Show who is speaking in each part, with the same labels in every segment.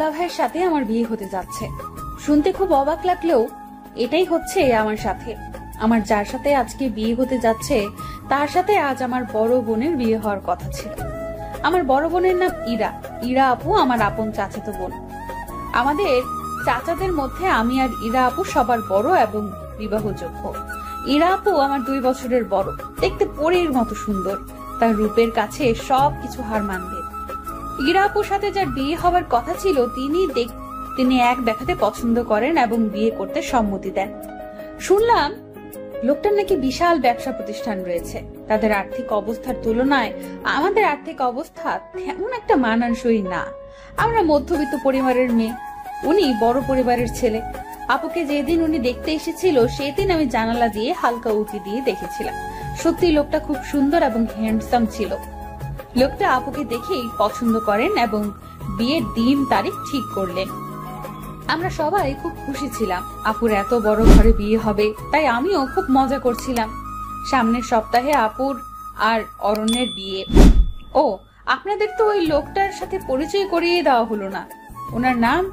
Speaker 1: দুলাভাইয়ের সাথে আমার বিয়ে হতে যাচ্ছে। শুনতে খুব অবাক লাগলেও এটাই হচ্ছে আমার সাথে। আমার যার সাথে আজকে বিয়ে হতে যাচ্ছে তার সাথে আজ আমার বড় বোনের বিয়ে হওয়ার কথা ছিল। আমার বড় বোনের নাম ইরা। ইরা আপু আমার আপন চাচাতো বোন। আমাদের চাচাদের মধ্যে আমি আর ইরা আপু সবার বড় এবং বিবাহযোগ্য। ইরা আপু আমার 2 বছরের বড়, দেখতে পরীর মতো সুন্দর, তার রূপের কাছে সবকিছু হার মানবে। ইরা আপুর সাথে যার বিয়ে হবার কথা ছিল তিনি এক দেখাতে পছন্দ করেন এবং বিয়ে করতে সম্মতি দেন। শুনলাম লোকটার নাকি বিশাল ব্যবসা প্রতিষ্ঠান রয়েছে। তাদের আর্থিক অবস্থার তুলনায় আমাদের আর্থিক অবস্থা তেমন একটা মানানসই না। আমরা মধ্যবিত্ত পরিবারের মেয়ে, উনি বড় পরিবারের ছেলে। আপুকে যেদিন উনি দেখতে এসেছিল সেদিন আমি জানালা দিয়ে হালকা উঁকি দিয়ে দেখেছিলাম। সত্যি লোকটা খুব সুন্দর এবং হ্যান্ডসাম ছিল। লোকটা আপুকে দেখেই পছন্দ করেন এবং বিয়ের দিন তারিখ ঠিক করলেন। আমরা সবাই খুব খুশি ছিলাম আপুর এত বড় ঘরে বিয়ে হবে, তাই আমিও খুব মজা করছিলাম। সামনের সপ্তাহে আপুর আর অরণ্যের বিয়ে। ও, আপনাদের তো ওই লোকটার সাথে পরিচয় করিয়ে দেওয়া হলো না। ওনার নাম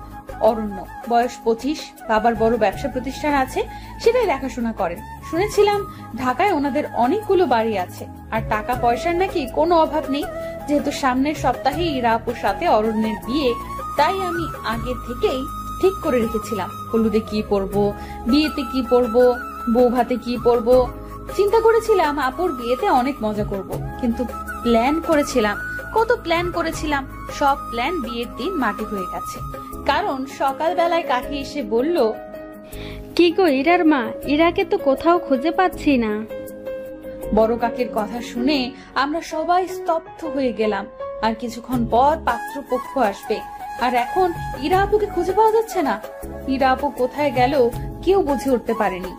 Speaker 1: অরণ্য, বয়স 25, বাবার বড় ব্যবসা প্রতিষ্ঠান আছে, সেটাই দেখাশোনা করেন। শুনেছিলাম ঢাকায় ওনাদের অনেকগুলো বাড়ি আছে আর টাকা পয়সার নাকি কোনো অভাব নেই। যেহেতু সামনের সপ্তাহে ইরা আপুর সাথে অরণ্যের বিয়ে, তাই আমি আগে থেকেই ঠিক করে রেখেছিলাম হলুদে কি পরবো, বিয়েতে কি পরবো, বউ ভাতে কি পরবো। চিন্তা করেছিলাম আপুর বিয়েতে অনেক মজা করব, কিন্তু কত প্ল্যান করেছিলাম, সব প্ল্যান বিয়ের দিন মাটি হয়ে গেছে। কারণ সকালবেলায় কাকি এসে বলল,
Speaker 2: কি গো ইরার মা, ইরাকে তো কোথাও খুঁজে পাচ্ছি না।
Speaker 1: বড় কাকির কথা শুনে আমরা সবাই স্তব্ধ হয়ে গেলাম। আর কিছুক্ষণ পর পাত্রপক্ষ আসবে, আর এখন ইরা আপুকে খুঁজে পাওয়া যাচ্ছে না। ইরা আপু কোথায় গেল কেউ বুঝে উঠতে পারেনি,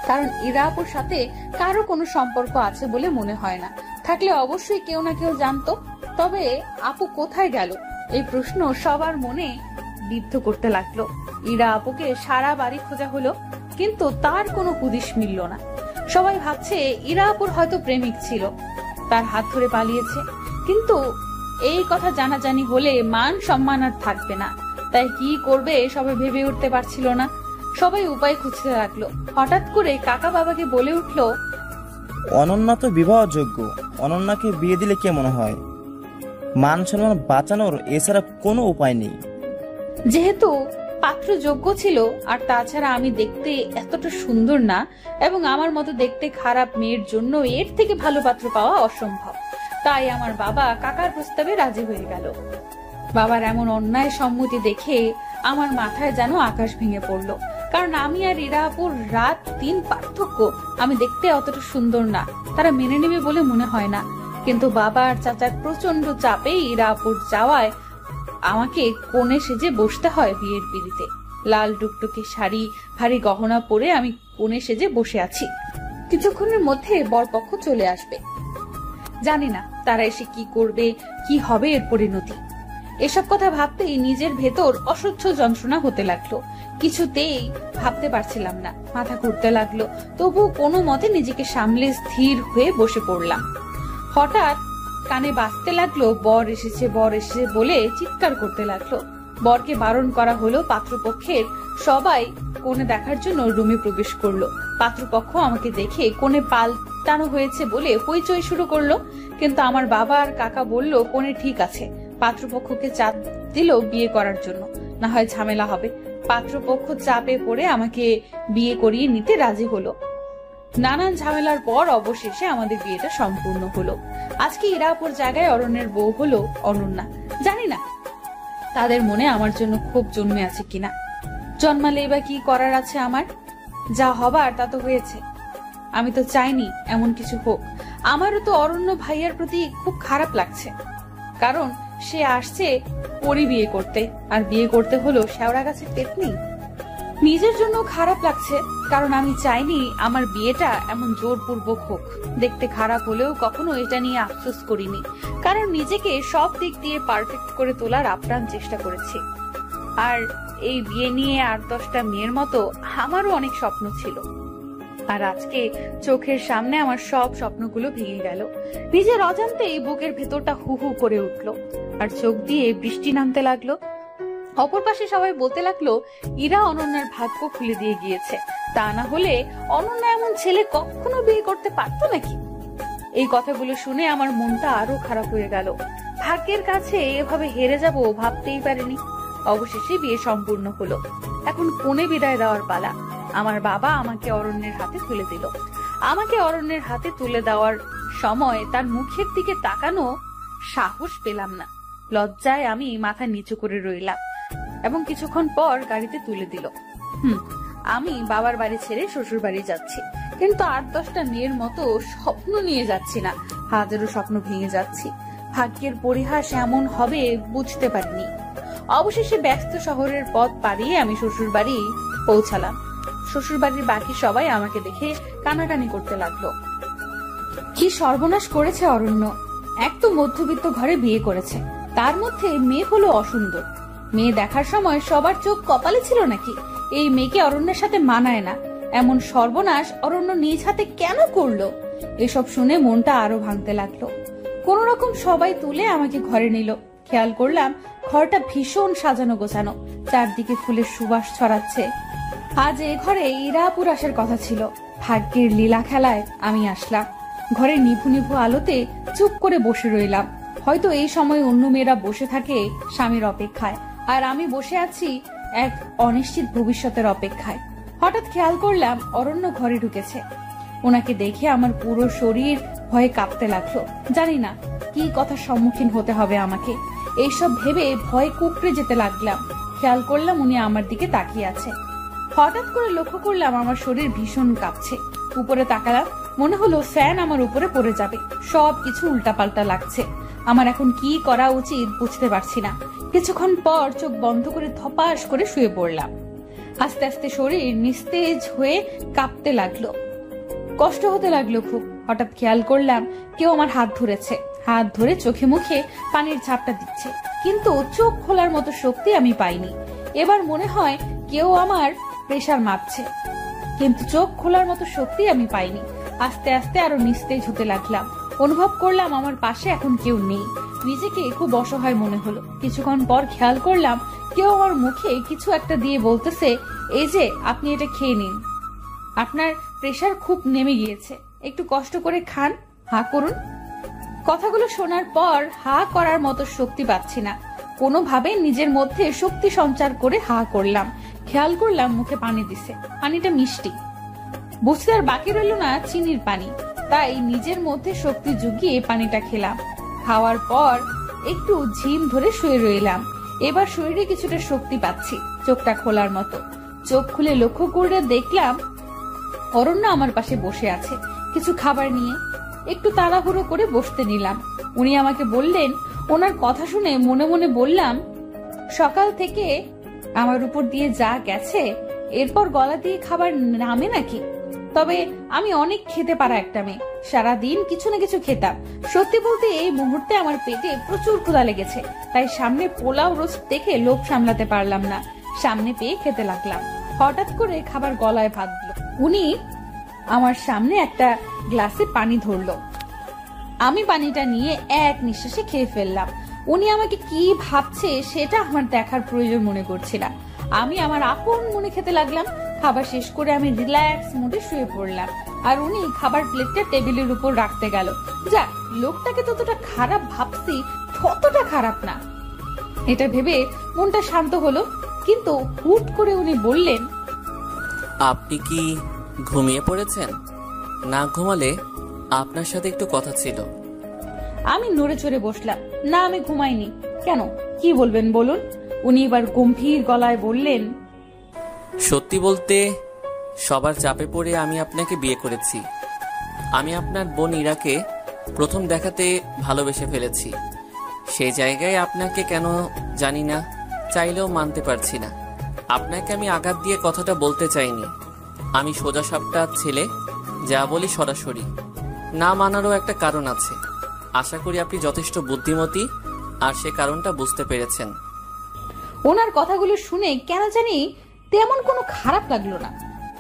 Speaker 1: কারণ ইরা আপুর সাথে কারো কোনো সম্পর্ক আছে বলে মনে হয় না। থাকলে অবশ্যই কেউ না কেউ জানতো। তবে আপু কোথায় গেল এই প্রশ্ন সবার মনে বিদ্ধ করতে লাগলো। ইরা আপুকে সারা বাড়ি খোঁজা হলো, কিন্তু তার কোনো হুদিস মিলল না। সবাই ভাবছে ইরা আপুর হয়তো প্রেমিক ছিল, তার হাত ধরে পালিয়েছে। কিন্তু এই কথা জানাজানি হলে মান সম্মান আর থাকবে না, তাই কি করবে সবাই ভেবে উঠতে পারছিল না। সবাই উপায় খুঁজতে লাগলো। হঠাৎ করে কাকা বাবাকে বলে উঠলো,
Speaker 3: অনন্যা তো বিবাহযোগ্য, অনন্যাকে বিয়ে দিলে কেমন হয়? মান সম্মান বাঁচানোর এছাড়া কোনো উপায় নেই।
Speaker 1: যেহেতু পাত্র যোগ্য ছিল, আর তাছাড়া আমি দেখতে এতটা সুন্দর না এবং আমার মতো দেখতে খারাপ মেয়ের জন্য এর থেকে ভালো পাত্র পাওয়া অসম্ভব, তাই আমার বাবা কাকার প্রস্তাবে রাজি হয়ে গেল। বাবার এমন অন্যায় সম্মতি দেখে আমার মাথায় যেন আকাশ ভেঙে পড়লো। কারণ আমি আর ইরা আপুর রাত দিন পার্থক্য। আমি দেখতে অতটা সুন্দর না, তারা মেনে নেবে বলে মনে হয় না। কিন্তু বাবা আর চাচার প্রচন্ড চাপে ইরা আপুর যাওয়ায় আমাকে কোণে সেজে বসতে হয় বিয়ের পিড়িতে। লাল টুকটুকে শাড়ি, ভারী গহনা পরে আমি কোণে সেজে বসে আছি। কিছুক্ষণের মধ্যে বরপক্ষ চলে আসবে। জানি না তারা এসে কি করবে, কি হবে এর পরিণতি। এসব কথা ভাবতেই নিজের ভেতর অসহ্য যন্ত্রণা হতে লাগলো। কিছুতেই ভাবতে পারছিলাম না, মাথা ঘুরতে লাগলো। তবু কোনো মতে নিজেকে সামলে স্থির হয়ে বসে পড়লাম। হঠাৎ কানে বাজতে লাগলো, বর এসেছে বলে চিৎকার করতে লাগলো। বরকে বারণ করা হলো। পাত্রপক্ষের সবাই কোণে দেখার জন্য রুমে প্রবেশ করলো। পাত্রপক্ষ আমাকে দেখে কোণে পাল্টানো হয়েছে বলে হইচই শুরু করলো, কিন্তু আমার বাবা আর কাকা বলল কোণে ঠিক আছে। পাত্রপক্ষকে চাপ দিল বিয়ে করার জন্য, না হয় ঝামেলা হবে। পাত্রপক্ষ চাপে পড়ে আমাকে বিয়ে করিয়ে নিতে রাজি হলো। নানান ঝামেলার পর অবশেষে আমাদের বিয়েটা সম্পূর্ণ হলো। আজকে ইরা আপুর জায়গায় অরণ্যের বউ হলো অনন্যা। জানি না তাদের মনে আমার জন্য ক্ষোভ জন্মে আছে কিনা। জন্মালে বা কি করার আছে আমার? যা হবার তা তো হয়েছে। আমি তো চাইনি এমন কিছু হোক। আমারও তো অরণ্য ভাইয়ার প্রতি খুব খারাপ লাগছে, কারণ সে আসছে পরি বিয়ে করতে, আর বিয়ে করতে হলো শেওড়া গাছের পেতনি। নিজের জন্য খারাপ লাগছে, কারণ আমি চাইনি আমার বিয়েটা এমন জোরপূর্বক হোক। দেখতে খারাপ হলেও কখনো এটা নিয়ে আফসোস করিনি, কারণ নিজেকে সব দিক দিয়ে পারফেক্ট করে তোলার আপ্রাণ চেষ্টা করেছি। আর এই বিয়ে নিয়ে 8-10টা মেয়ের মতো আমারও অনেক স্বপ্ন ছিল, আর আজকে চোখের সামনে আমার সব স্বপ্নগুলো ভেঙে গেল। নিজের অজান্তেই বুকের ভেতরটা হু হু করে উঠলো, আর চোখ দিয়ে বৃষ্টি নামতে লাগলো। অপর পাশে সবাই বলতে লাগলো ইরা অনন্যার ভাগ্য খুলে দিয়ে গিয়েছে, তা না হলে অনন্যা এমন ছেলে কখনো বিয়ে করতে পারতো নাকি। এই কথাগুলো শুনে আমার মনটা আরো খারাপ হয়ে গেল। ভাগ্যের কাছে এভাবে হেরে যাব ভাবতেই পারিনি। অবশেষে বিয়ে সম্পূর্ণ হলো। এখন কোণে বিদায় দেওয়ার পালা। আমার বাবা আমাকে অরণ্যের হাতে তুলে দিল। আমাকে অরণ্যের হাতে তুলে দেওয়ার সময় তার মুখের দিকে তাকানো সাহস পেলাম না। লজ্জায় আমি মাথা নিচু করে রইলাম এবং কিছুক্ষণ পর গাড়িতে তুলে দিল। আমি বাবার বাড়ি ছেড়ে শ্বশুর বাড়ি যাচ্ছি, কিন্তু 8-10টা মেয়ের মতো স্বপ্ন নিয়ে যাচ্ছি না, হাজারো স্বপ্ন ভেঙে যাচ্ছি। ভাগ্যের পরিহাস এমন হবে বুঝতে পারিনি। অবশেষে ব্যস্ত শহরের পথ পাড়িয়ে আমি শ্বশুর বাড়ি পৌঁছালাম। শ্বশুর বাড়ির বাকি সবাই আমাকে দেখে কানাকানি করতে লাগলো। কি সর্বনাশ করেছে অরণ্য! এক তো মধ্যবিত্ত ঘরে বিয়ে করেছে, তার মধ্যে মেয়ে হলো অসুন্দর। মেয়ে দেখার সময় সবার চোখ কপালে ছিল নাকি? এই মেয়েকে অরণ্যের সাথে মানায় না, এমন সর্বনাশ অরণ্য নিজ হাতে কেন করলো? এসব শুনে মনটা আরো ভাঙতে লাগলো। কোন রকম সবাই তুলে আমাকে ঘরে নিল। খেয়াল করলাম ঘরটা ভীষণ সাজানো গোছানো, চারদিকে ফুলের সুবাস ছড়াচ্ছে। আজ এ ঘরে ইরাপুর আসার কথা ছিল। ভাগ্যের লীলা খেলায় আমি আসলাম। ঘরে নিভু নিভু আলোতে চুপ করে বসে রইলাম। হয়তো এই সময় অন্য মেয়েরা বসে থাকে স্বামীর অপেক্ষায়, আর আমি বসে আছি এক অনিশ্চিত ভবিষ্যতের অপেক্ষায়। হঠাৎ খেয়াল করলাম অরণ্য ঘরে ঢুকেছে। ওনাকে দেখে আমার পুরো শরীর ভয়ে কাঁপতে লাগলো। জানি না কি কথার সম্মুখীন হতে হবে আমাকে। এইসব ভেবে ভয়ে কুকড়ে যেতে লাগলাম। খেয়াল করলাম উনি আমার দিকে তাকিয়ে আছে। হঠাৎ করে লক্ষ্য করলাম আমার শরীর ভীষণ কাঁপছে। উপরে তাকালাম, মনে হলো ফ্যান আমার উপরে পড়ে যাবে। সবকিছু উল্টাপাল্টা লাগছে। আমার এখন কি করা উচিত বুঝতে পারছি না। কিছুক্ষণ পর চোখ বন্ধ করে ধপাস করে শুয়ে পড়লাম। আস্তে আস্তে শরীর নিস্তেজ হয়ে কাঁপতে লাগলো, কষ্ট হতে লাগলো খুব। হঠাৎ খেয়াল করলাম কেউ আমার হাত ধরেছে। হাত ধরে চোখে মুখে পানির ঝাপটা দিচ্ছে, কিন্তু চোখ খোলার মতো শক্তি আমি পাইনি। এবার মনে হয় কেউ আমার প্রেসার মাপছে, কিন্তু চোখ খোলার মতো শক্তি আমি পাইনি। আস্তে আস্তে আরো নিস্তেজ হতে লাগলাম। অনুভব করলাম আমার পাশে এখন কেউ নেই। নিজেকে খুব অসহায় মনে হলো। কিছুক্ষণ পর খেয়াল করলাম কেউ আমার মুখে কিছু একটা দিয়ে বলতেছে, এই যে আপনি এটা খেয়ে নিন, আপনার প্রেসার খুব নেমে গিয়েছে, একটু কষ্ট করে খান, হা করুন। কথাগুলো শোনার পর হা করার মতো শক্তি পাচ্ছি না। কোনোভাবে নিজের মধ্যে শক্তি সঞ্চার করে হা করলাম। খেয়াল করলাম মুখে পানি দিছে, পানিটা মিষ্টি। বুঝতে আর বাকি রইল না চিনির পানি। তাই নিজের মধ্যে শক্তি জুগিয়ে পানিটা খেলাম। খাওয়ার পর একটু ঝিম ধরে শুয়ে রইলাম। এবার শরীরে কিছুটা শক্তি পাচ্ছি, চোখটা খোলার মতো। চোখ খুলে লক্ষ্য করে দেখলাম অরণ্য আমার পাশে বসে আছে কিছু খাবার নিয়ে। একটু তাড়াহুড়ো করে বসতে নিলাম। উনি আমাকে বললেন, ওনার কথা শুনে মনে মনে বললাম, সকাল থেকে আমার উপর দিয়ে যা গেছে এরপর গলা দিয়ে খাবার নামে নাকি? তবে আমি অনেক খেতে পারা একটা মেয়ে, সারাদিন কিছু না কিছু খেতাম। সত্যি বলতে এই মুহূর্তে আমার পেটে প্রচুর ক্ষুধা লেগেছে, তাই সামনে পোলাও রোস্ট দেখে লোভ সামলাতে পারলাম না। সামনে পেয়ে খেতে লাগলাম। হঠাৎ করে খাবার গলায় বাঁধলো। উনি আমার সামনে একটা গ্লাসে পানি ধরলো। আমি পানিটা নিয়ে এক নিঃশ্বাসে খেয়ে ফেললাম। উনি আমাকে কি ভাবছে সেটা আমার দেখার প্রয়োজন মনে করছি না। আমি আমার আপন মনে খেতে লাগলাম। খাবার শেষ করে আমি রিল্যাক্স মুডে শুয়ে পড়লাম, আর উনি খাবার প্লেটটা টেবিলের উপর রাখতে গেল। যা, লোকটাকে ততটা খারাপ ভাবছি ততটা খারাপ না, এটা ভেবে মনটা শান্ত হলো। কিন্তু হুট করে উনি বললেন,
Speaker 4: আপনি কি ঘুমিয়ে পড়েছেন? না ঘুমালে আপনার সাথে একটু কথা ছিল।
Speaker 1: আমি নড়ে চড়ে বসলাম। না, আমি ঘুমাইনি। কেন, কি বলবেন বলুন? উনি এবার গম্ভীর গলায় বললেন,
Speaker 4: সত্যি বলতে সবার চাপে পড়ে আমি আপনাকে বিয়ে করেছি। আমি আপনার বোন ইরাকে প্রথম দেখাতে ভালোবেসে ফেলেছি। সেই জায়গায় আপনাকে কেন জানি না, চাইলেও মানতে পারছি না। আপনাকে আমি আঘাত দিয়ে কথাটা বলতে চাইনি। আমি সোজা সাপটা ছেলে, যা বলি সরাসরি। না মানারও একটা কারণ আছে। আশা করি আপনি যথেষ্ট বুদ্ধিমতী আর সে কারণটা বুঝতে পেরেছেন।
Speaker 1: ওনার কথাগুলো শুনে কেন জানি তেমন কোনো খারাপ লাগলো না।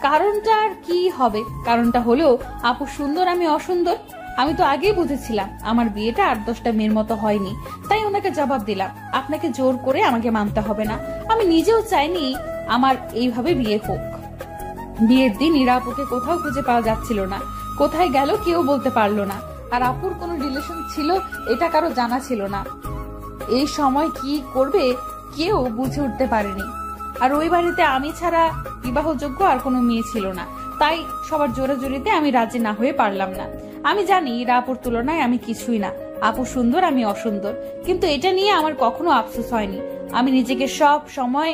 Speaker 1: কারণটা আর কি হবে? কারণটা হলো আপু সুন্দর, আমি অসুন্দর। আমি তো আগেই বুঝেছিলাম আমার বিয়েটা 8-10টা মেয়ের মতো হয়নি, তাই ওনাকে জবাব দিলাম, আপনাকে জোর করে আমাকে মানতে হবে না। আমি নিজেও চাইনি আমার এইভাবে বিয়ে হোক। বিয়ের দিন ইরা আপুকে কোথাও খুঁজে পাওয়া যাচ্ছিল না, কোথায় গেল কেউ বলতে পারলো না। আর আপুর কোনো রিলেশন ছিল এটা কারো জানা ছিল না। এই সময় কি করবে কেউ বুঝে উঠতে পারেনি। আর ওই বাড়িতে আমি ছাড়া বিবাহযোগ্য আর কোনো মেয়ে ছিল না, তাই সবার জোরাজোরিতে আমি রাজি না হয়ে পারলাম না। আমি জানি ইরা আপুর তুলনায় আমি কিছুই না, আপু সুন্দর আমি অসুন্দর, কিন্তু এটা নিয়ে আমার কখনো আফসোস হয়নি। আমি নিজেকে সব সময়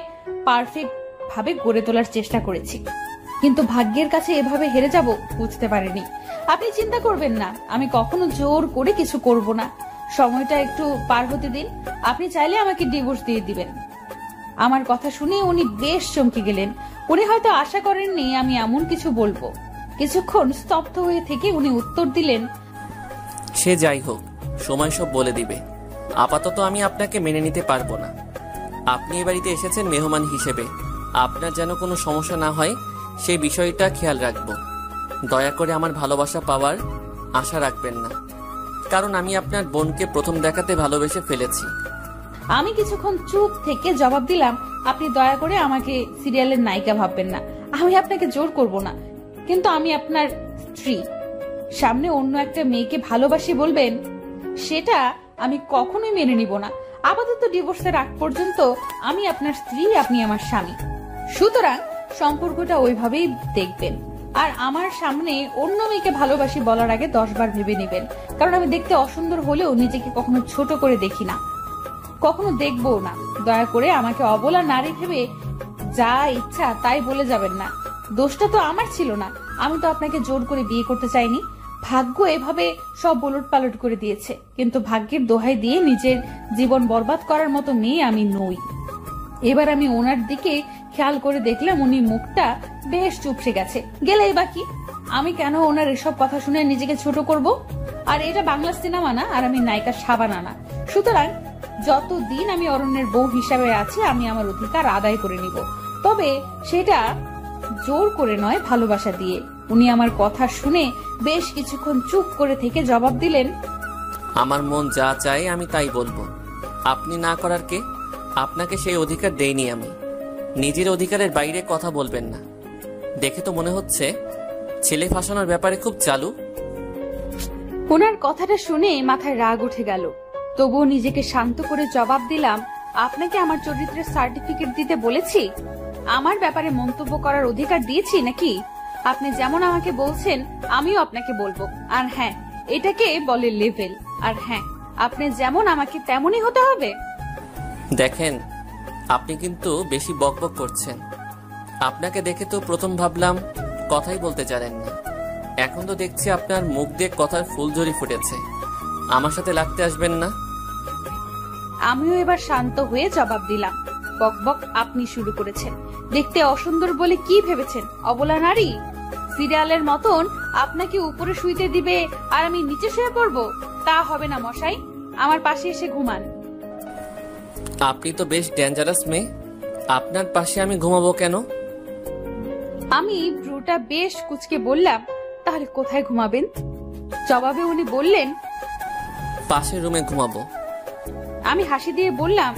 Speaker 1: পারফেক্ট ভাবে গড়ে তোলার চেষ্টা করেছি, কিন্তু ভাগ্যের কাছে এভাবে হেরে যাব বুঝতে পারিনি। আপনি চিন্তা করবেন না, আমি কখনো জোর করে কিছু করব না। সময়টা একটু পার হতে দিন, আপনি চাইলে আমাকে ডিভোর্স দিয়ে দিবেন। আমার কথা শুনে উনি বেশ চমকে গেলেন। উনি হয়তো আশা করেননি আমি এমন কিছু বলবো। কিছুক্ষণ স্তব্ধ হয়ে থেকে উনি উত্তর দিলেন,
Speaker 4: সে যাই হোক, সময় সব বলে দিবে। আপাতত আমি আপনাকে মেনে নিতে পারবো না। আপনি এ বাড়িতে এসেছেন মেহমান হিসেবে, আপনার যেন কোনো সমস্যা না হয় সেই বিষয়টা খেয়াল রাখবো। দয়া করে আমার ভালোবাসা পাওয়ার আশা রাখবেন না, কারণ আমি আপনার বোনকে প্রথম দেখাতে ভালোবেসে ফেলেছি।
Speaker 1: আমি কিছুক্ষণ চুপ থেকে জবাব দিলাম, আপনি দয়া করে আমাকে সিরিয়ালের নায়িকা ভাববেন না। আমি আপনাকে জোর করব না, কিন্তু আমি আপনার স্ত্রী। সামনে অন্য একটা মেয়েকে ভালোবাসি বলবেন, সেটা আমি কখনোই মেনে নিব না। আপাতত ডিভোর্সের আগ পর্যন্ত আমি আপনার স্ত্রী, আপনি আমার স্বামী। সুতরাং সম্পর্কটা ওইভাবেই দেখবেন। আর আমার সামনে অন্য মেয়েকে ভালোবাসি বলার আগে 10 বার ভেবে নেবেন, কারণ আমি দেখতে অসুন্দর হলেও নিজেকে কখনো ছোট করে দেখি না, কখনো দেখবও না। দয়া করে আমাকে অবলা নারী ভেবে যা ইচ্ছা তাই বলে যাবেন না। দোষটা তো আমার ছিল না, আমি তো আপনাকে জোর করে বিয়ে করতে চাইনি। ভাগ্য এভাবে সব ওলট পালট করে দিয়েছে, কিন্তু ভাগ্যের দোহাই দিয়ে নিজের জীবন বরবাদ করার মতো মেয়ে আমি নই। এবার আমি ওনার দিকে খেয়াল করে দেখলাম উনি মুখটা বেশ চুপসে গেছে। গেলেই বাকি, আমি কেন ওনার এসব কথা শুনে নিজেকে ছোট করব? আর এটা বাংলা সিনেমা না, আর আমি নায়িকা শাবানা না। সুতরাং যতদিন আমি অরণ্যের বউ হিসাবে আছি, আমি আমার অধিকার আদায় করে নিব, তবে সেটা জোর করে নয়, ভালোবাসা দিয়ে। উনি আমার কথা শুনে বেশ কিছুক্ষণ চুপ করে থেকে জবাব দিলেন,
Speaker 4: আমার মন যা চায় আমি তাই বলবো। আপনি না করার কে? আপনাকে সেই অধিকার দেইনি আমি। নিজের অধিকারের বাইরে কথা বলবেন না। দেখে তো মনে হচ্ছে ছেলে ফাঁসানোর ব্যাপারে খুব চালু।
Speaker 1: ওনার কথাটা শুনে মাথায় রাগ উঠে গেল, তবুও নিজেকে শান্ত করে জবাব দিলাম, আপনাকে আমার চরিত্রের সার্টিফিকেট দিতে বলেছি? আমার ব্যাপারে মন্তব্য করার অধিকার দিয়েছি নাকি? আপনি যেমন আমাকে বলছেন আমিও আপনাকে বলবো। আর হ্যাঁ, এটাকে বলে লেভেল। আর হ্যাঁ, আপনি যেমন আমাকে তেমনই হতে হবে।
Speaker 4: দেখেন, আপনি কিন্তু বেশি বকবক করছেন। আপনাকে দেখে তো প্রথম ভাবলাম কথাই বলতে জানেন না, এখন তো দেখছি আপনার মুখ দিয়ে কথার ফুলঝুরি ফুটেছে। আমার সাথে লাগতে আসবেন না।
Speaker 1: আমিও এবার শান্ত হয়ে জবাব দিলাম, বকবক আপনি শুরু করেছেন। দেখতে অসুন্দর বলে কি ভেবেছেন অবলা নারী? সিরিয়ালের মতন আপনাকে উপরে শুইতে দিবে আর আমি নিচে শুয়ে পড়বো? তা হবে না মশাই, আমার পাশে এসে ঘুমান।
Speaker 4: আপনি তো বেশ ডেঞ্জারাস মেয়ে, আপনার পাশে আমি ঘুমাবো কেন?
Speaker 1: আমি ব্রুটা বেশ কুচকে বললাম, তাহলে কোথায় ঘুমাবেন? জবাবে উনি বললেন,
Speaker 4: পাশের রুমে ঘুমাবো।
Speaker 1: আমি হাসি দিয়ে বললাম,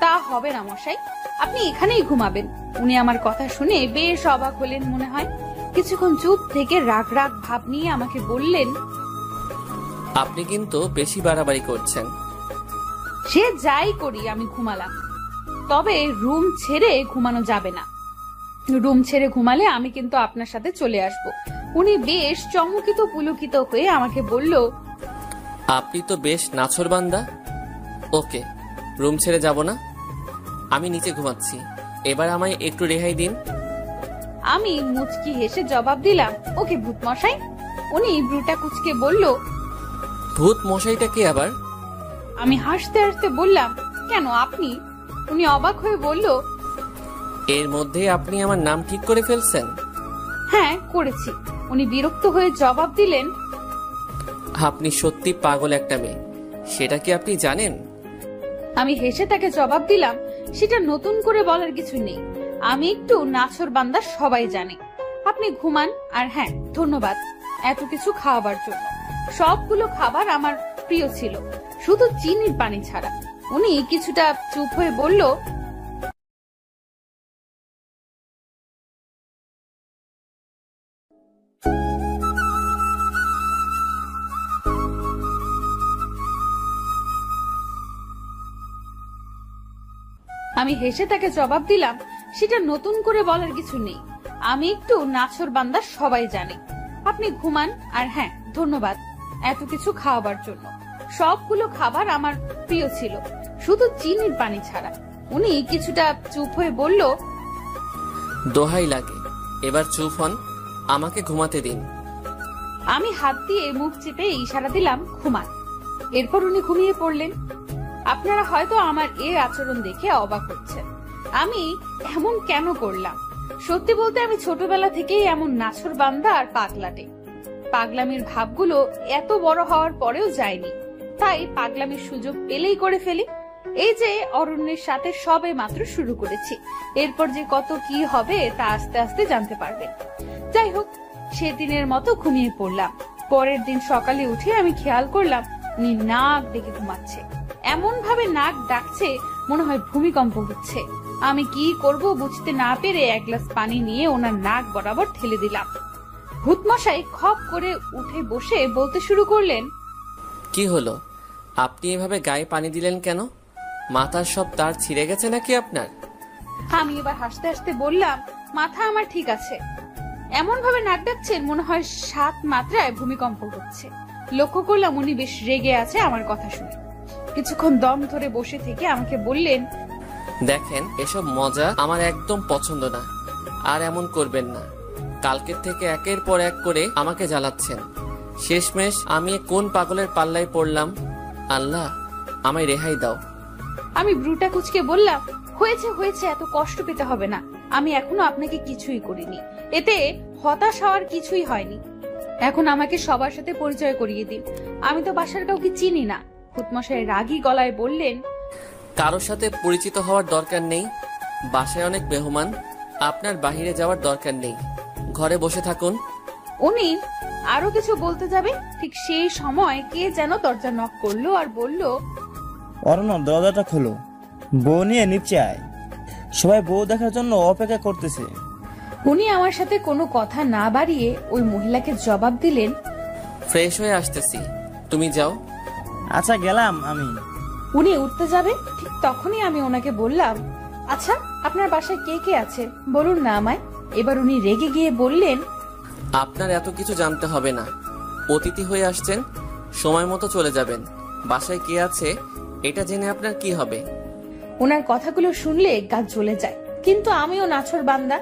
Speaker 1: তা হবে না মশাই, আপনি এখানেই ঘুমাবেন। উনি আমার কথা শুনে বেশ অবাক হলেন মনে হয়। কিছুক্ষণ চুপ থেকে রাগ রাগ ভাব নিয়ে আমাকে বললেন,
Speaker 4: আপনি কিন্তু বেশি বাড়াবাড়ি করছেন।
Speaker 1: সে যাই করি আমি ঘুমালাম, তবে রুম ছেড়ে ঘুমানো যাবে না। রুম ছেড়ে ঘুমালে আমি কিন্তু আপনার সাথে চলে আসব। উনি বেশ চমকিত পুলকিত হয়ে আমাকে বলল,
Speaker 4: আপনি তো বেশ নাছোড়বান্দা। ওকে, রুম ছেড়ে যাব না, আমি নিচে ঘুমাচ্ছি। এবার আমায় একটু রেহাই দিন।
Speaker 1: আমি মুচকি হেসে জবাব দিলাম, ওকে ভূত মশাই। উনি ব্রুটা কুচকে বলল,
Speaker 4: ভূত মশাইটা কে আবার?
Speaker 1: আমি হাসতে হাসতে বললাম, কেন আপনি? উনি অবাক হয়ে বলল,
Speaker 4: এর মধ্যে আপনি আমার নাম ঠিক করে ফেলছেন?
Speaker 1: হ্যাঁ করেছি। উনি বিরক্ত হয়ে জবাব দিলেন,
Speaker 4: আপনি সত্যি পাগল একটা মেয়ে, সেটা কি আপনি জানেন?
Speaker 1: আমি হেসে তাকে জবাব দিলাম, সেটা নতুন করে বলার কিছু নেই, আমি একটু নাছোড়বান্দা, সবাই জানে। আপনি ঘুমান। আর হ্যাঁ, ধন্যবাদ এত কিছু খাওয়াবার জন্য। সবগুলো খাবার আমার প্রিয় ছিল, শুধু চিনির পানি ছাড়া। উনি কিছুটা চুপ হয়ে বলল, আমি হেসে তাকে জবাব দিলাম, সেটা নতুন করে বলার কিছু নেই। আমি একটু নাছর বান্দা, সবাই জানে। আপনি ঘুমান। আর হ্যাঁ, ধন্যবাদ এত কিছু খাওয়াবার জন্য। সবগুলো খাবার আমার প্রিয় ছিল, শুধু চিনির পানি ছাড়া। উনি কিছুটা চুপ হয়ে বলল,
Speaker 4: দোহাই লাগে, এবার চুপ হন, আমাকে ঘুমাতে দিন।
Speaker 1: আমি হাত দিয়ে মুখ চেপে ইশারা দিলাম ঘুমান। এরপর উনি ঘুমিয়ে পড়লেন। আপনারা হয়তো আমার এই আচরণ দেখে অবাক হচ্ছেন, আমি এমন কেন করলাম। সত্যি বলতে আমি ছোটবেলা থেকেই এমন নাছর বান্দা আর পাগলাটে। পাগলামির ভাবগুলো এত বড় হওয়ার পরেও যায়নি, তাই পাগলামির সুযোগ পেলেই করে ফেলি। এই যে অরণ্যের সাথে সবে মাত্র শুরু করেছি, এরপর যে কত কি হবে তা আস্তে আস্তে জানতে পারবেন। যাই হোক, সেদিনের মতো ঘুমিয়ে পড়লাম। পরের দিন সকালে উঠে আমি খেয়াল করলাম উনি নাক ডেকে ঘুমাচ্ছে। এমন ভাবে নাক ডাকছে মনে হয় ভূমিকম্প হচ্ছে। আমি কি করব বুঝতে না পেরে এক গ্লাস পানি নিয়ে ওনার নাক বরাবর ঠেলে দিলাম। ভূতমশাই খপ করে উঠে বসে বলতে শুরু করলেন,
Speaker 4: কি হলো, আপনি এভাবে গায়ে পানি দিলেন কেন? মাথার সব তার ছিঁড়ে গেছে নাকি আপনার?
Speaker 1: আমি এবার হাসতে হাসতে বললাম, মাথা আমার ঠিক আছে। এমন ভাবে নাক ডাকছেন মনে হয় 7 মাত্রায় ভূমিকম্প হচ্ছে। লক্ষ্য করলাম উনি বেশ রেগে আছে আমার কথা শুনে। কিছুক্ষণ দম ধরে বসে থেকে আমাকে বললেন,
Speaker 4: দেখেন, এসব মজা আমার একদম পছন্দ না, আর এমন করবেন না। কালকের থেকে একের পর এক করে আমাকে জ্বালাচ্ছেন। শেষমেশ আমি কোন পাগলের পাল্লায় পড়লাম? আল্লাহ, আমায় রেহাই দাও।
Speaker 1: আমি ব্রুটা কুচকে বললাম, হয়েছে হয়েছে, এত কষ্ট পেতে হবে না। আমি এখনো আপনাকে কিছুই করিনি, এতে হতাশ হওয়ার কিছুই হয়নি। এখন আমাকে সবার সাথে পরিচয় করিয়ে দিন, আমি তো বাসার কাউকে চিনি না। ভূতমশাই রাগী গলায় বললেন,
Speaker 4: কারোর সাথে পরিচিত হওয়ার দরকার নেই। বাসায় অনেক মেহমান, আপনার বাহিরে যাওয়ার দরকার নেই, ঘরে বসে থাকুন।
Speaker 1: উনি আরো কিছু বলতে যাবে, ঠিক সেই সময় কে যেন দরজা নক করলো আর বলল,
Speaker 3: অরণ্য, দরজাটা খোলো, বউ নিয়ে নিচে আয়। সবাই বউ দেখার জন্য অপেক্ষা করতেছে।
Speaker 1: উনি আমার সাথে কোনো কথা না বাড়িয়ে ওই মহিলাকে জবাব দিলেন,
Speaker 4: ফ্রেশ হয়ে আসতেছি, তুমি যাও।
Speaker 3: আচ্ছা, গেলাম আমি।
Speaker 1: উনি উঠতে যাবে, ঠিক তখনই আমি ওনাকে বললাম, আচ্ছা আপনার বাসায় কে কে আছে বলুন না আমায়। এবার উনি রেগে গিয়ে বললেন,
Speaker 4: আপনার এত কিছু জানতে হবে না, অতিথি হয়ে আসছেন, সময় মতো চলে যাবেন। বাসায় কে আছে এটা জেনে আপনার কি হবে?
Speaker 1: ওনার কথাগুলো শুনলে গা জ্বলে যায়, কিন্তু আমিও নাছর বান্দা,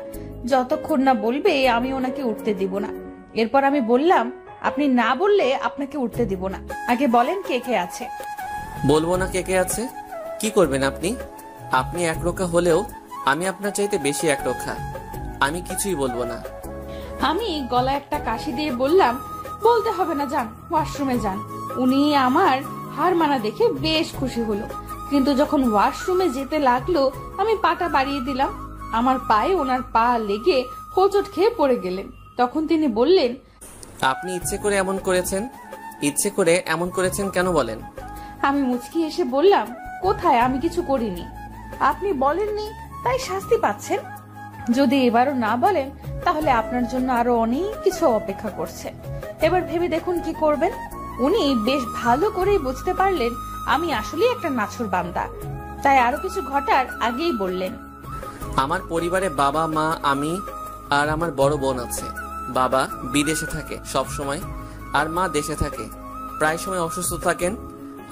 Speaker 1: যতক্ষণ না বলবে আমি ওনাকে উঠতে দিব না। এরপর আমি বললাম, আপনি না বললে আপনাকে উঠতে দিব না, আগে বলেন কে কে আছে।
Speaker 4: বলবো না কে কে আছে? কি করবেন আপনি? আপনি একরোখা হলেও আমি আপনার চাইতে বেশি একরোখা। আমি কিছুই বলবো না।
Speaker 1: আমি গলা একটা কাশি দিয়ে বললাম, বলতে হবে না, যান ওয়াশরুমে যান। উনি আমার হার মানা দেখে বেশ খুশি হলো, কিন্তু যখন ওয়াশরুমে যেতে লাগলো আমি পাটা বাড়িয়ে দিলাম। আমার পায়ে ওনার পা লেগে হোঁচট খেয়ে পড়ে গেলেন। তখন তিনি বললেন,
Speaker 4: আপনি ইচ্ছে করে এমন করেছেন? ইচ্ছে করে এমন করেছেন কেন বলেন?
Speaker 1: আমি মুচকি এসে বললাম, কোথায়, আমি কিছু করিনি। আপনি বলেননি তাই শাস্তি পাচ্ছেন। যদি এবারও না বলেন তাহলে আপনার জন্য আরো অনেক কিছু অপেক্ষা করছে। এবার ভেবে দেখুন কি করবেন। উনি বেশ ভালো করেই বুঝতে পারলেন আমি আসলে একটা নাছর বান্দা, তাই আরো কিছু ঘটার আগেই বললেন,
Speaker 4: আমার পরিবারে বাবা, মা, আমি আর আমার বড় বোন আছে। বাবা বিদেশে থাকে সব সময়, আর মা দেশে থাকে, প্রায় সময় অসুস্থ থাকেন।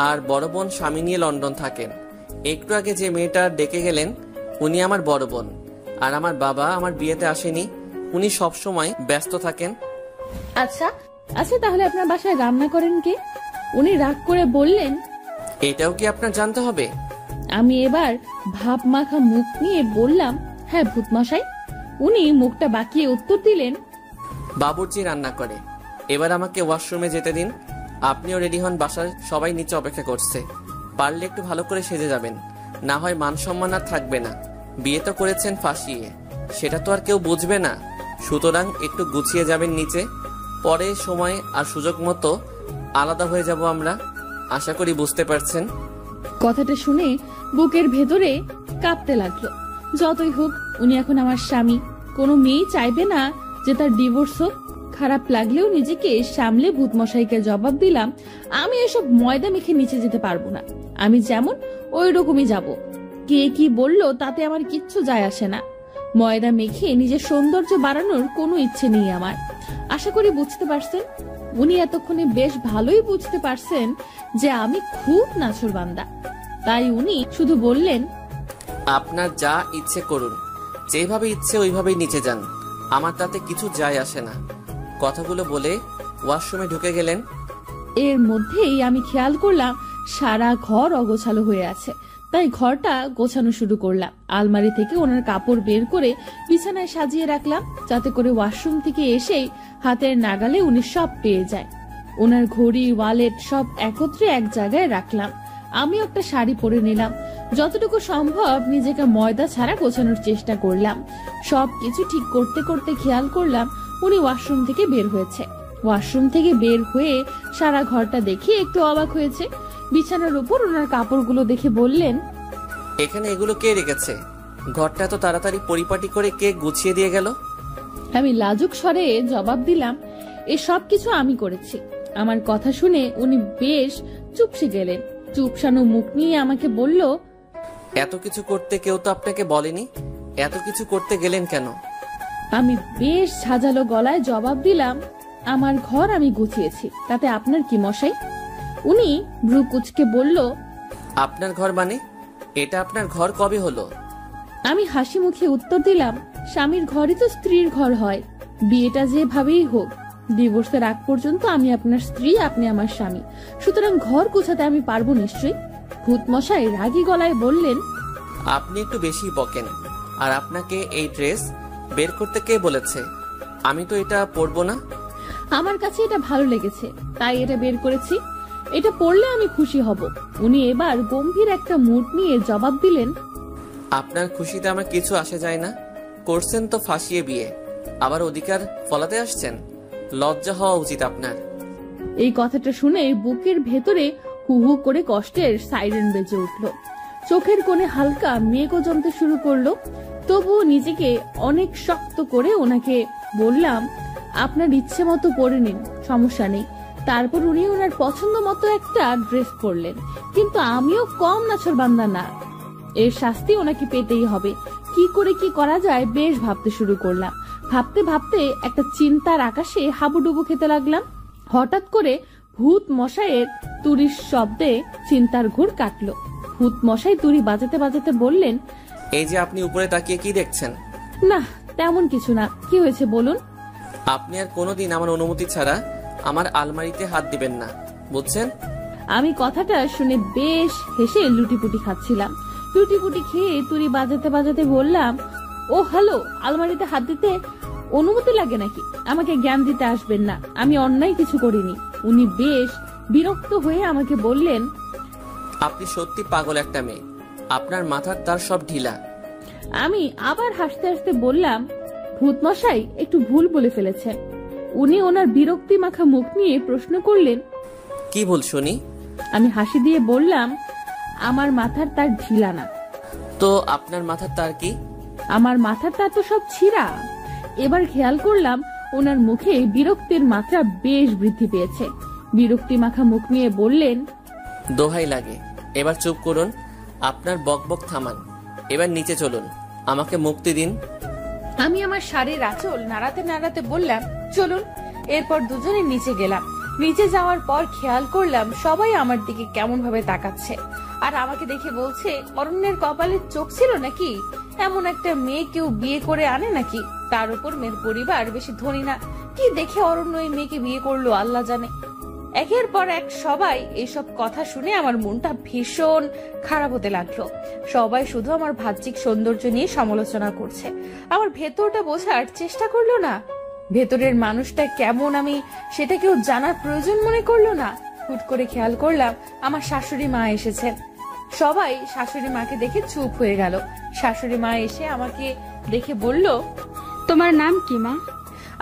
Speaker 4: আর বড় বোন স্বামী নিয়ে লন্ডন থাকেন। একটু আগে যে মেয়েটা ডেকে গেলেন উনি আমার বড় বোন। আর আমার বাবা আমার বিয়েতে আসেনি, উনি সব সময় ব্যস্ত থাকেন।
Speaker 1: আচ্ছা আচ্ছা, তাহলে আপনার বাসায় রান্না করেন কে? উনি রাগ করে বললেন,
Speaker 4: এটাও কি আপনার জানতে হবে?
Speaker 1: আমি এবার ভাব মাখা মুখ নিয়ে বললাম, হ্যাঁ ভূতমশাই। উনি মুখটা বাঁকিয়ে উত্তর দিলেন,
Speaker 4: বাবুর্চি রান্না করে। এবার আমাকে ওয়াশরুমে যেতে দিন। আপনিও রেডি হন, বাসার সবাই নিচে অপেক্ষা করছে। পারলে একটু ভালো করে সেজে যাবেন, না হয় মান সম্মান আর থাকবে না। বিয়ে তো করেছেন ফাঁসিয়ে, সেটা তো আর কেউ বুঝবে না। সুতরাং একটু গুছিয়ে যাবেন নিচে, পরে সময় আর সুযোগ মতো আলাদা হয়ে যাব আমরা। আশা করি বুঝতে পারছেন।
Speaker 1: কথাটা শুনে বুকের ভেতরে কাঁপতে লাগলো। যতই হোক উনি এখন আমার স্বামী, কোনো মেয়ে চাইবে না যে তার ডিভোর্স হোক। খারাপ লাগলেও নিজেকে সামলে ভূতমশাইকে জবাব দিলাম, আমি এসব ময়দা মেখে নিচে যেতে পারবো না। আমি যেমন ওই রকমই যাব। কে কি বললো তাতে আমার কিচ্ছু যায় আসে না। ময়দা মেখে নিজের সৌন্দর্য বাড়ানোর কোনো ইচ্ছে নেই আমার। আশা করি বুঝতে পারছেন। উনি এতক্ষণে বেশ ভালোই বুঝতে পারছেন যে আমি খুব নাছোড়বান্দা। তাই উনি শুধু বললেন,
Speaker 4: আপনার যা ইচ্ছে করুন, যেভাবে ইচ্ছে ওইভাবেই নিচে যান, আমার তাতে কিছু যায় আসে না। কথাগুলো বলে ওয়াশরুমে ঢুকে গেলেন।
Speaker 1: এর মধ্যেই আমি খেয়াল করলাম সারা ঘর অগোছালো হয়ে আছে। তাই ঘরটা গোছানো শুরু করলাম। আলমারি থেকে ওনার কাপড় বের করে বিছানায় সাজিয়ে রাখলাম, যাতে করে ওয়াশরুম থেকে এসেই হাতের নাগালে উনি সব পেয়ে যায়। ওনার ঘড়ি, ওয়ালেট সব একত্রে এক জায়গায় রাখলাম। আমি একটা শাড়ি পরে নিলাম। যতটুকু সম্ভব নিজেকে ময়দা ছাড়া গোছানোর চেষ্টা করলাম। সবকিছু ঠিক করতে করতে খেয়াল করলাম উনি ওয়াশরুম থেকে বের হয়েছে। ওয়াশরুম থেকে বের হয়ে সারা ঘরটা দেখে একটু অবাক হয়েছে। বিছানার উপর ওনার কাপড়গুলো দেখে বললেন,
Speaker 4: এখানে এগুলো কে রেখেছে? ঘরটা এত তাড়াতাড়ি পরিপাটি করে কে গুছিয়ে দিয়ে গেল?
Speaker 1: আমি লাজুক স্বরে জবাব দিলাম, এ সব কিছু আমি করেছি। আমার কথা শুনে উনি বেশ চুপসে গেলেন। চুপসানো মুখ নিয়ে আমাকে বলল,
Speaker 4: এত কিছু করতে কেউ তো আপনাকে বলেনি, এত কিছু করতে গেলেন কেন?
Speaker 1: আমি বেশ সাজালো গলায় জবাব দিলাম, আমার ঘর আমি গুছিয়েছি, তাতে আপনার কি মশাই? উনি ভ্রু কুচকে বলল,
Speaker 4: আপনার ঘর মানে? এটা আপনার ঘর কবে হলো?
Speaker 1: আমি হাসি মুখে উত্তর দিলাম, স্বামীর ঘরই তো স্ত্রীর ঘর হয়, বিয়েটা যেভাবেই হোক। ডিভোর্সের আগ পর্যন্ত আমি আপনার স্ত্রী, আপনি আমার স্বামী, সুতরাং ঘর গোছাতে আমি পারবো নিশ্চয়ই। ভূতমশাই রাগী গলায় বললেন,
Speaker 4: আপনি একটু বেশি বকেন। আর আপনাকে এই ড্রেস বের করতে কে বলেছে? আমি তো এটা পরবো না।
Speaker 1: আমার কাছে এটা ভালো লেগেছে তাই এটা বের করেছি। এটা পরলে আমি খুশি হব। উনি এবার গম্ভীর একটা মুড নিয়ে জবাব দিলেন,
Speaker 4: আপনার খুশিতে আমার কিছু আসে যায় না। করছেন তো ফাঁসিয়ে বিয়ে, আবার অধিকার ফলাতে আসছেন। লজ্জা হওয়া উচিত আপনার।
Speaker 1: এই কথাটা শুনে বুকের ভেতরে হু হু করে কষ্টের সাইরেন বেজে উঠল। চোখের কোণে হালকা মেঘও জমতে শুরু করলো। তবুও নিজেকে অনেক শক্ত করে ওনাকে বললাম, আপনার ইচ্ছে মতো পরে নিন, সমস্যা নেই। তারপর উনি ওনার পছন্দ মতো একটা ড্রেস পরলেন। কিন্তু আমিও কম নাছোড়বান্দা না, এর শাস্তি ওনাকে পেতেই হবে। কি করে কি করা যায় বেশ ভাবতে শুরু করলাম। ভাবতে ভাবতে একটা চিন্তার আকাশে হাবুডুবু খেতে লাগলাম। হঠাৎ করে ভূত মশাইয়ের তুরির শব্দে চিন্তার ঘুর কাটলো। ভূত মশাই তুরি বাজাতে বাজাতে বললেন,
Speaker 4: এই যে আপনি উপরে তাকিয়ে কি দেখছেন?
Speaker 1: না তেমন কিছু না, কি হয়েছে বলুন।
Speaker 4: আপনি আর কোনোদিন আমার অনুমতি ছাড়া আমার আলমারিতে হাত দিবেন না, বুঝছেন?
Speaker 1: আমি কথাটা শুনে বেশ হেসে লুটিপুটি খাচ্ছিলাম। লুটিপুটি খেয়ে তুরি বাজাতে বাজাতে বললাম, ও হ্যালো, আলমারিতে হাত দিতে অনুমতি লাগে নাকি? আমাকে জ্ঞান দিতে আসবেন না, আমি অন্যায় কিছু করিনি। উনি বেশ বিরক্ত হয়ে আমাকে বললেন,
Speaker 4: আপনি সত্যি পাগল একটা মেয়ে, আপনার মাথার তার সব ঢিলা।
Speaker 1: আমি আবার হাসতে হাসতে বললাম, ভূতমশাই একটু ভুল বলে ফেলেছেন। উনি ওনার বিরক্তি মাখা মুখ নিয়ে প্রশ্ন করলেন,
Speaker 4: কি ভুল শুনি?
Speaker 1: আমি হাসি দিয়ে বললাম, আমার মাথার তার ঢিলা না।
Speaker 4: তো আপনার মাথার তার কি?
Speaker 1: আমার মাথার তার তো সব ছিঁড়া। এবার খেয়াল করলাম ওনার মুখে বিরক্তির মাত্রা বেশ বৃদ্ধি পেয়েছে। বিরক্তি মাখা মুখ নিয়ে বললেন,
Speaker 4: দোহাই লাগে, এবার চুপ করুন, আপনার বকবক থামান, এবার নিচে চলুন, আমাকে মুক্তি দিন।
Speaker 1: আমি আমার শাড়ির আঁচল নাড়াতে নাড়াতে বললাম, চলুন। এরপর দুজনে নিচে গেলাম। নিচে যাওয়ার পর খেয়াল করলাম সবাই আমার দিকে কেমন ভাবে তাকাচ্ছে, আর আমাকে দেখে বলছে, অরণ্যের কপালে চোখ ছিল নাকি? এমন একটা মেয়ে কেউ বিয়ে করে আনে নাকি? তার উপর মেয়ের পরিবার বেশি ধনী না। কি দেখে অরণ্য এই মেয়েকে বিয়ে করলো আল্লাহ জানে। একের পর এক সবাই এসব কথা শুনে আমার মনটা ভীষণ খারাপ হতে লাগলো। সবাই শুধু আমার বাহ্যিক সৌন্দর্য নিয়ে সমালোচনা করছে, আমার ভেতরটা বোঝার চেষ্টা করলো না। ভেতরের মানুষটা কেমন আমি সেটা কেউ জানার প্রয়োজন মনে করলো না। হুট করে খেয়াল করলাম আমার শাশুড়ি মা এসেছেন। সবাই শাশুড়ি মাকে দেখে চুপ হয়ে গেল। শাশুড়ি মা এসে আমাকে দেখে বলল,
Speaker 2: তোমার নাম কি মা?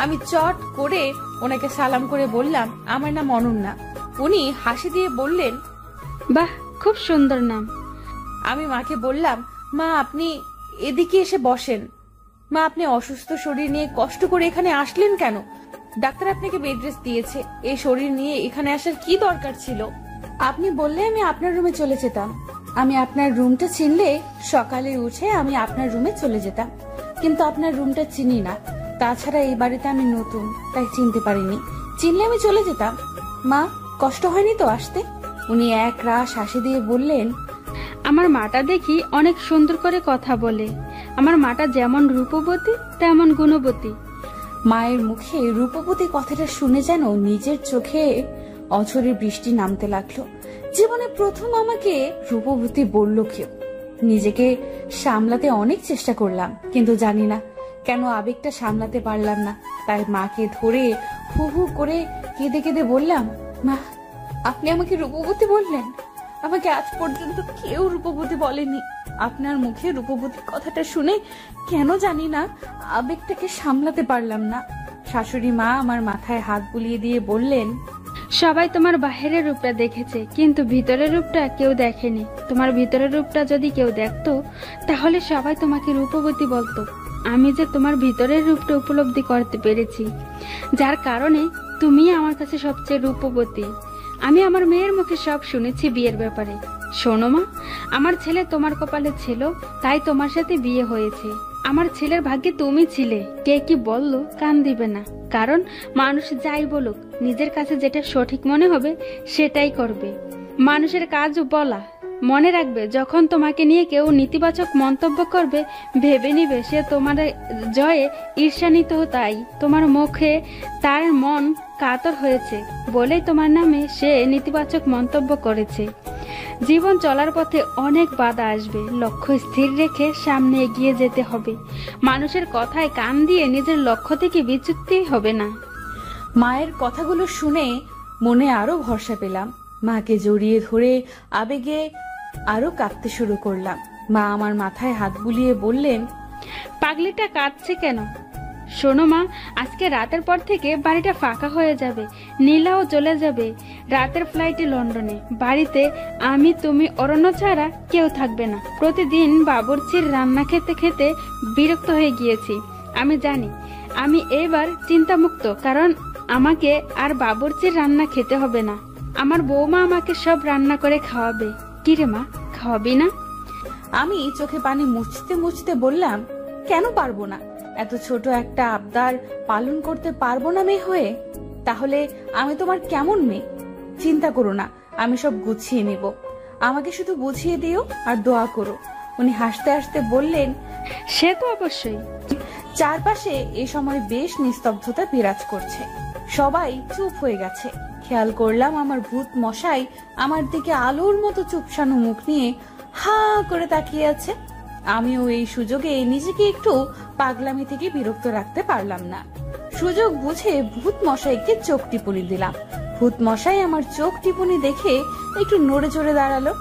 Speaker 1: আমি চট করে ওনাকে সালাম করে বললাম, আমার নাম অনন্যা। উনি হাসি দিয়ে বললেন,
Speaker 2: বাহ, খুব সুন্দর নাম।
Speaker 1: আমি মাকে বললাম, মা আপনি এদিকে এসে বসেন। মা, আপনি অসুস্থ শরীর নিয়ে কষ্ট করে এখানে আসলেন কেন? ডাক্তার আপনাকে বেড রেস্ট দিয়েছে, এই শরীর নিয়ে এখানে আসার কি দরকার ছিল? আপনি বললে আমি আপনার রুমে চলে যেতাম। আমি আপনার রুমটা চিনলে সকালে উঠে আমি আপনার রুমে চলে যেতাম, কিন্তু আপনার রুমটা চিনি না। তাছাড়া এই বাড়িতে আমি নতুন, তাই চিনতে পারিনি। চিনলে আমি চলে যেতাম। মা, কষ্ট হয়নি তো আসতে? উনি এক রাশ হাসি দিয়ে বললেন,
Speaker 2: আমার মাটা দেখি অনেক সুন্দর করে কথা বলে। আমার মাটা যেমন রূপবতী তেমন গুণবতী।
Speaker 1: মায়ের মুখে রূপবতী কথাটা শুনে যেন নিজের চোখে অঝরে বৃষ্টি নামতে লাগলো। জীবনে প্রথম আমাকে রূপবতী বলল কেউ। নিজেকে সামলাতে অনেক চেষ্টা করলাম, কিন্তু জানি না কেন আবেগটা সামলাতে পারলাম না। তাই মাকে ধরে হু হু করে কেঁদে কেঁদে বললাম, মা আপনি আমাকে রূপবতী বললেন? আমাকে আজ পর্যন্ত কেউ রূপবতী বলেনি। আপনার মুখে রূপবতী কথাটা শুনে কেন জানি না আবেগটাকে সামলাতে পারলাম না। শাশুড়ি মা আমার মাথায় হাত বুলিয়ে দিয়ে বললেন,
Speaker 2: সবাই তোমার বাহিরের রূপটা দেখেছে, কিন্তু ভিতরের রূপটা কেউ দেখেনি। তোমার ভিতরের রূপটা যদি কেউ দেখতো তাহলে সবাই তোমাকে রূপবতী বলতো। আমি যে তোমার ভিতরের রূপটা উপলব্ধি করতে পেরেছি, যার কারণে তুমি আমার কাছে সবচেয়ে রূপবতী। আমি আমার মেয়ের মুখে সব শুনেছি বিয়ের ব্যাপারে। শোনো মা, আমার ছেলে তোমার কপালে ছিল, তাই তোমার সাথে বিয়ে হয়েছে। আমার ছেলের ভাগ্যে তুমি ছিলে। কে কি বললো কান দিবে না, কারণ মানুষ যাই বলুক নিজের কাছে যেটা সঠিক মনে হবে সেটাই করবে। মানুষের কাজও বলা। মনে রাখবে, যখন তোমাকে নিয়ে কেউ নেতিবাচক মন্তব্য করবে ভেবে নিবে সে তোমার জয়ে ঈর্ষান্বিত। তাই তোমার মুখে তার মন কাতর হয়েছে বলেই তোমার নামে সে নেতিবাচক মন্তব্য করেছে। জীবন চলার পথে অনেক বাধা আসবে, লক্ষ্য স্থির রেখে সামনে এগিয়ে যেতে হবে। মানুষের কথায় কান দিয়ে নিজের লক্ষ্য থেকে বিচ্যুতি হবে না।
Speaker 1: মায়ের কথাগুলো শুনে মনে আরো ভরসা পেলাম। মাকে জড়িয়ে ধরে আবেগে আরো কাঁদতে শুরু করলাম। মা আমার মাথায় হাত বুলিয়ে বললেন,
Speaker 2: পাগলিটা কাঁদছে কেন? শোনো মা, আজকে রাতের পর থেকে বাড়িটা ফাঁকা হয়ে যাবে। নীলাও চলে যাবে রাতের ফ্লাইটে লন্ডনে। বাড়িতে আমি, তুমি, অরণ্য ছাড়া কেউ থাকবে না। প্রতিদিন বাবুর্চির রান্না খেতে খেতে বিরক্ত হয়ে গিয়েছি। আমি জানি আমি এবার চিন্তামুক্ত, কারণ আমাকে আর বাবুর্চির রান্না খেতে হবে না। আমার বৌমা আমাকে সব রান্না করে খাওয়াবে। কিরে মা, খাওয়াবি না?
Speaker 1: আমি চোখে পানি মুছতে মুছতে বললাম, কেন পারবো না? এত ছোট একটা আবদার পালন করতে পারবো না মেয়ে হয়ে? তাহলে আমি তোমার কেমন মেয়ে? চিন্তা করো না, আমি সব গুছিয়ে নেব। আমাকে শুধু বুঝিয়ে দিও আর দোয়া করো। উনি হাসতে হাসতে বললেন,
Speaker 2: সে তো অবশ্যই।
Speaker 1: চারপাশে এ সময় বেশ নিস্তব্ধতা বিরাজ করছে। সবাই চুপ হয়ে গেছে। খেয়াল করলাম আমার ভূত মশাই আমার দিকে আলোর মতো চুপসানো মুখ নিয়ে হা করে তাকিয়ে আছে। আমিও এই সুযোগে নিজেকে একটু পাগলামি থেকে বিরক্ত রাখতে পারলাম না। সুযোগ বুঝে ভূত মশাইকে চোখ টিপুনি দিলাম। ভূত মশাই আমার চোখ টিপুনি দেখে একটু নড়ে চড়ে দাঁড়ালো।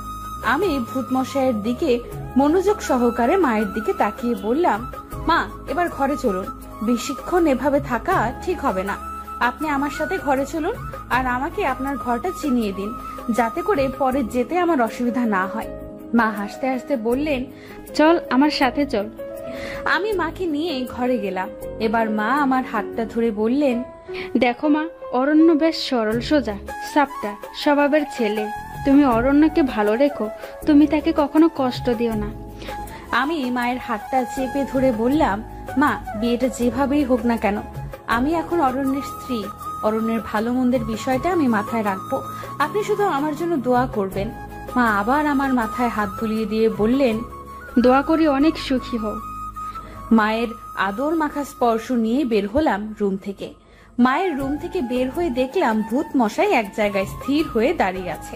Speaker 1: আমি ভূত মশাইয়ের দিকে মনোযোগ সহকারে মায়ের দিকে তাকিয়ে বললাম, মা এবার ঘরে চলুন। বেশিক্ষণ এভাবে থাকা ঠিক হবে না। আপনি আমার সাথে ঘরে চলুন আর আমাকে আপনার ঘরটা চিনিয়ে দিন, যাতে করে পরে যেতে আমার অসুবিধা না হয়। মা হাসতে হাসতে বললেন,
Speaker 2: চল আমার সাথে চল।
Speaker 1: আমি মাকে নিয়ে ঘরে গেলাম। এবার মা আমার হাতটা ধরে বললেন,
Speaker 2: দেখো মা, অরণ্য বেশ সরল সোজা সাপটা স্বভাবের ছেলে। তুমি অরণ্যকে ভালো রেখো, তুমি তাকে কখনো কষ্ট দিও না।
Speaker 1: আমি মায়ের হাতটা চেপে ধরে বললাম, মা বিয়েটা যেভাবেই হোক না কেন আমি এখন অরণ্যের স্ত্রী। অরণ্যের ভালো মন্দের বিষয়টা আমি মাথায় রাখবো। আপনি শুধু আমার জন্য দোয়া করবেন। মা আবার আমার মাথায় হাত বুলিয়ে দিয়ে বললেন,
Speaker 2: দোয়া করি অনেক সুখী হও।
Speaker 1: মায়ের আদর মাখা স্পর্শ নিয়ে বের হলাম রুম থেকে। মায়ের রুম থেকে বের হয়ে দেখলাম ভূত মশাই এক জায়গায় স্থির হয়ে দাঁড়িয়ে আছে।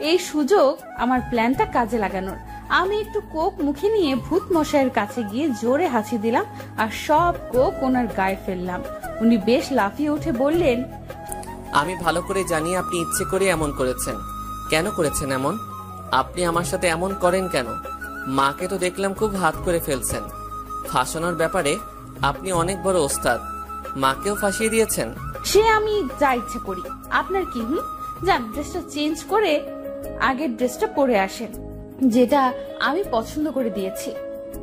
Speaker 1: এই সুযোগ আমার প্ল্যানটা কাজে লাগানোর। আমি একটু কোক মুখে নিয়ে ভূত মশাইয়ের কাছে গিয়ে জোরে হাসি দিলাম আর সব কোক ওনার গায়ে ফেললাম। উনি বেশ লাফিয়ে উঠে বললেন,
Speaker 4: আমি ভালো করে জানি আপনি ইচ্ছে করে এমন করেছেন। কেন করেছেন এমন? আপনি আমার সাথে এমন করেন কেন? মাকে তো দেখলাম খুব হাত করে ফেলছেন। ফাঁসানোর ব্যাপারে আপনি অনেক বড় ওস্তাদ। মাকেও ফাঁসিয়ে দিয়েছেন।
Speaker 1: সে আমি যা ইচ্ছে করি, আপনার কি? যান ড্রেসটা চেঞ্জ করে আগের ড্রেসটা পরে আসেন, যেটা আমি পছন্দ করে দিয়েছি।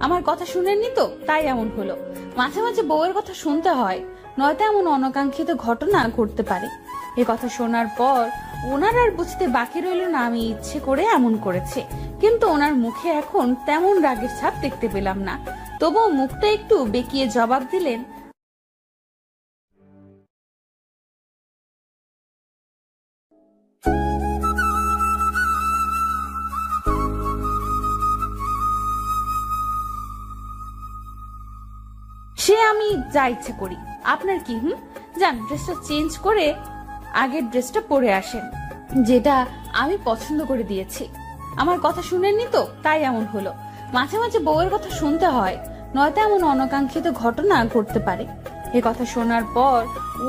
Speaker 1: আমার কথা শুনেননি তো, তাই এমন হলো। মাঝে মাঝে বউয়ের কথা শুনতে হয়, নয়তো এমন অনাকাঙ্ক্ষিত ঘটনা ঘটতে পারে। এ কথা শোনার পর ওনার আর বুঝতে বাকি রইল না আমি ইচ্ছে করে এমন করেছে, কিন্তু ওনার মুখে এখন তেমন রাগের ছাপ দেখতে পেলাম না। তবুও মুখটা একটু বেঁকিয়ে জবাব দিলেন, সে আমি যা ইচ্ছে করি, আপনার কি? যান ড্রেসটা চেঞ্জ করে আগের ড্রেসটা পরে আসেন, যেটা আমি পছন্দ করে দিয়েছি। আমার কথা শুনেননি তো, তাই এমন হলো। মাঝে মাঝে বউয়ের কথা শুনতে হয়, নয়তো এমন অনাকাঙ্ক্ষিত ঘটনা ঘটতে পারে। এ কথা শোনার পর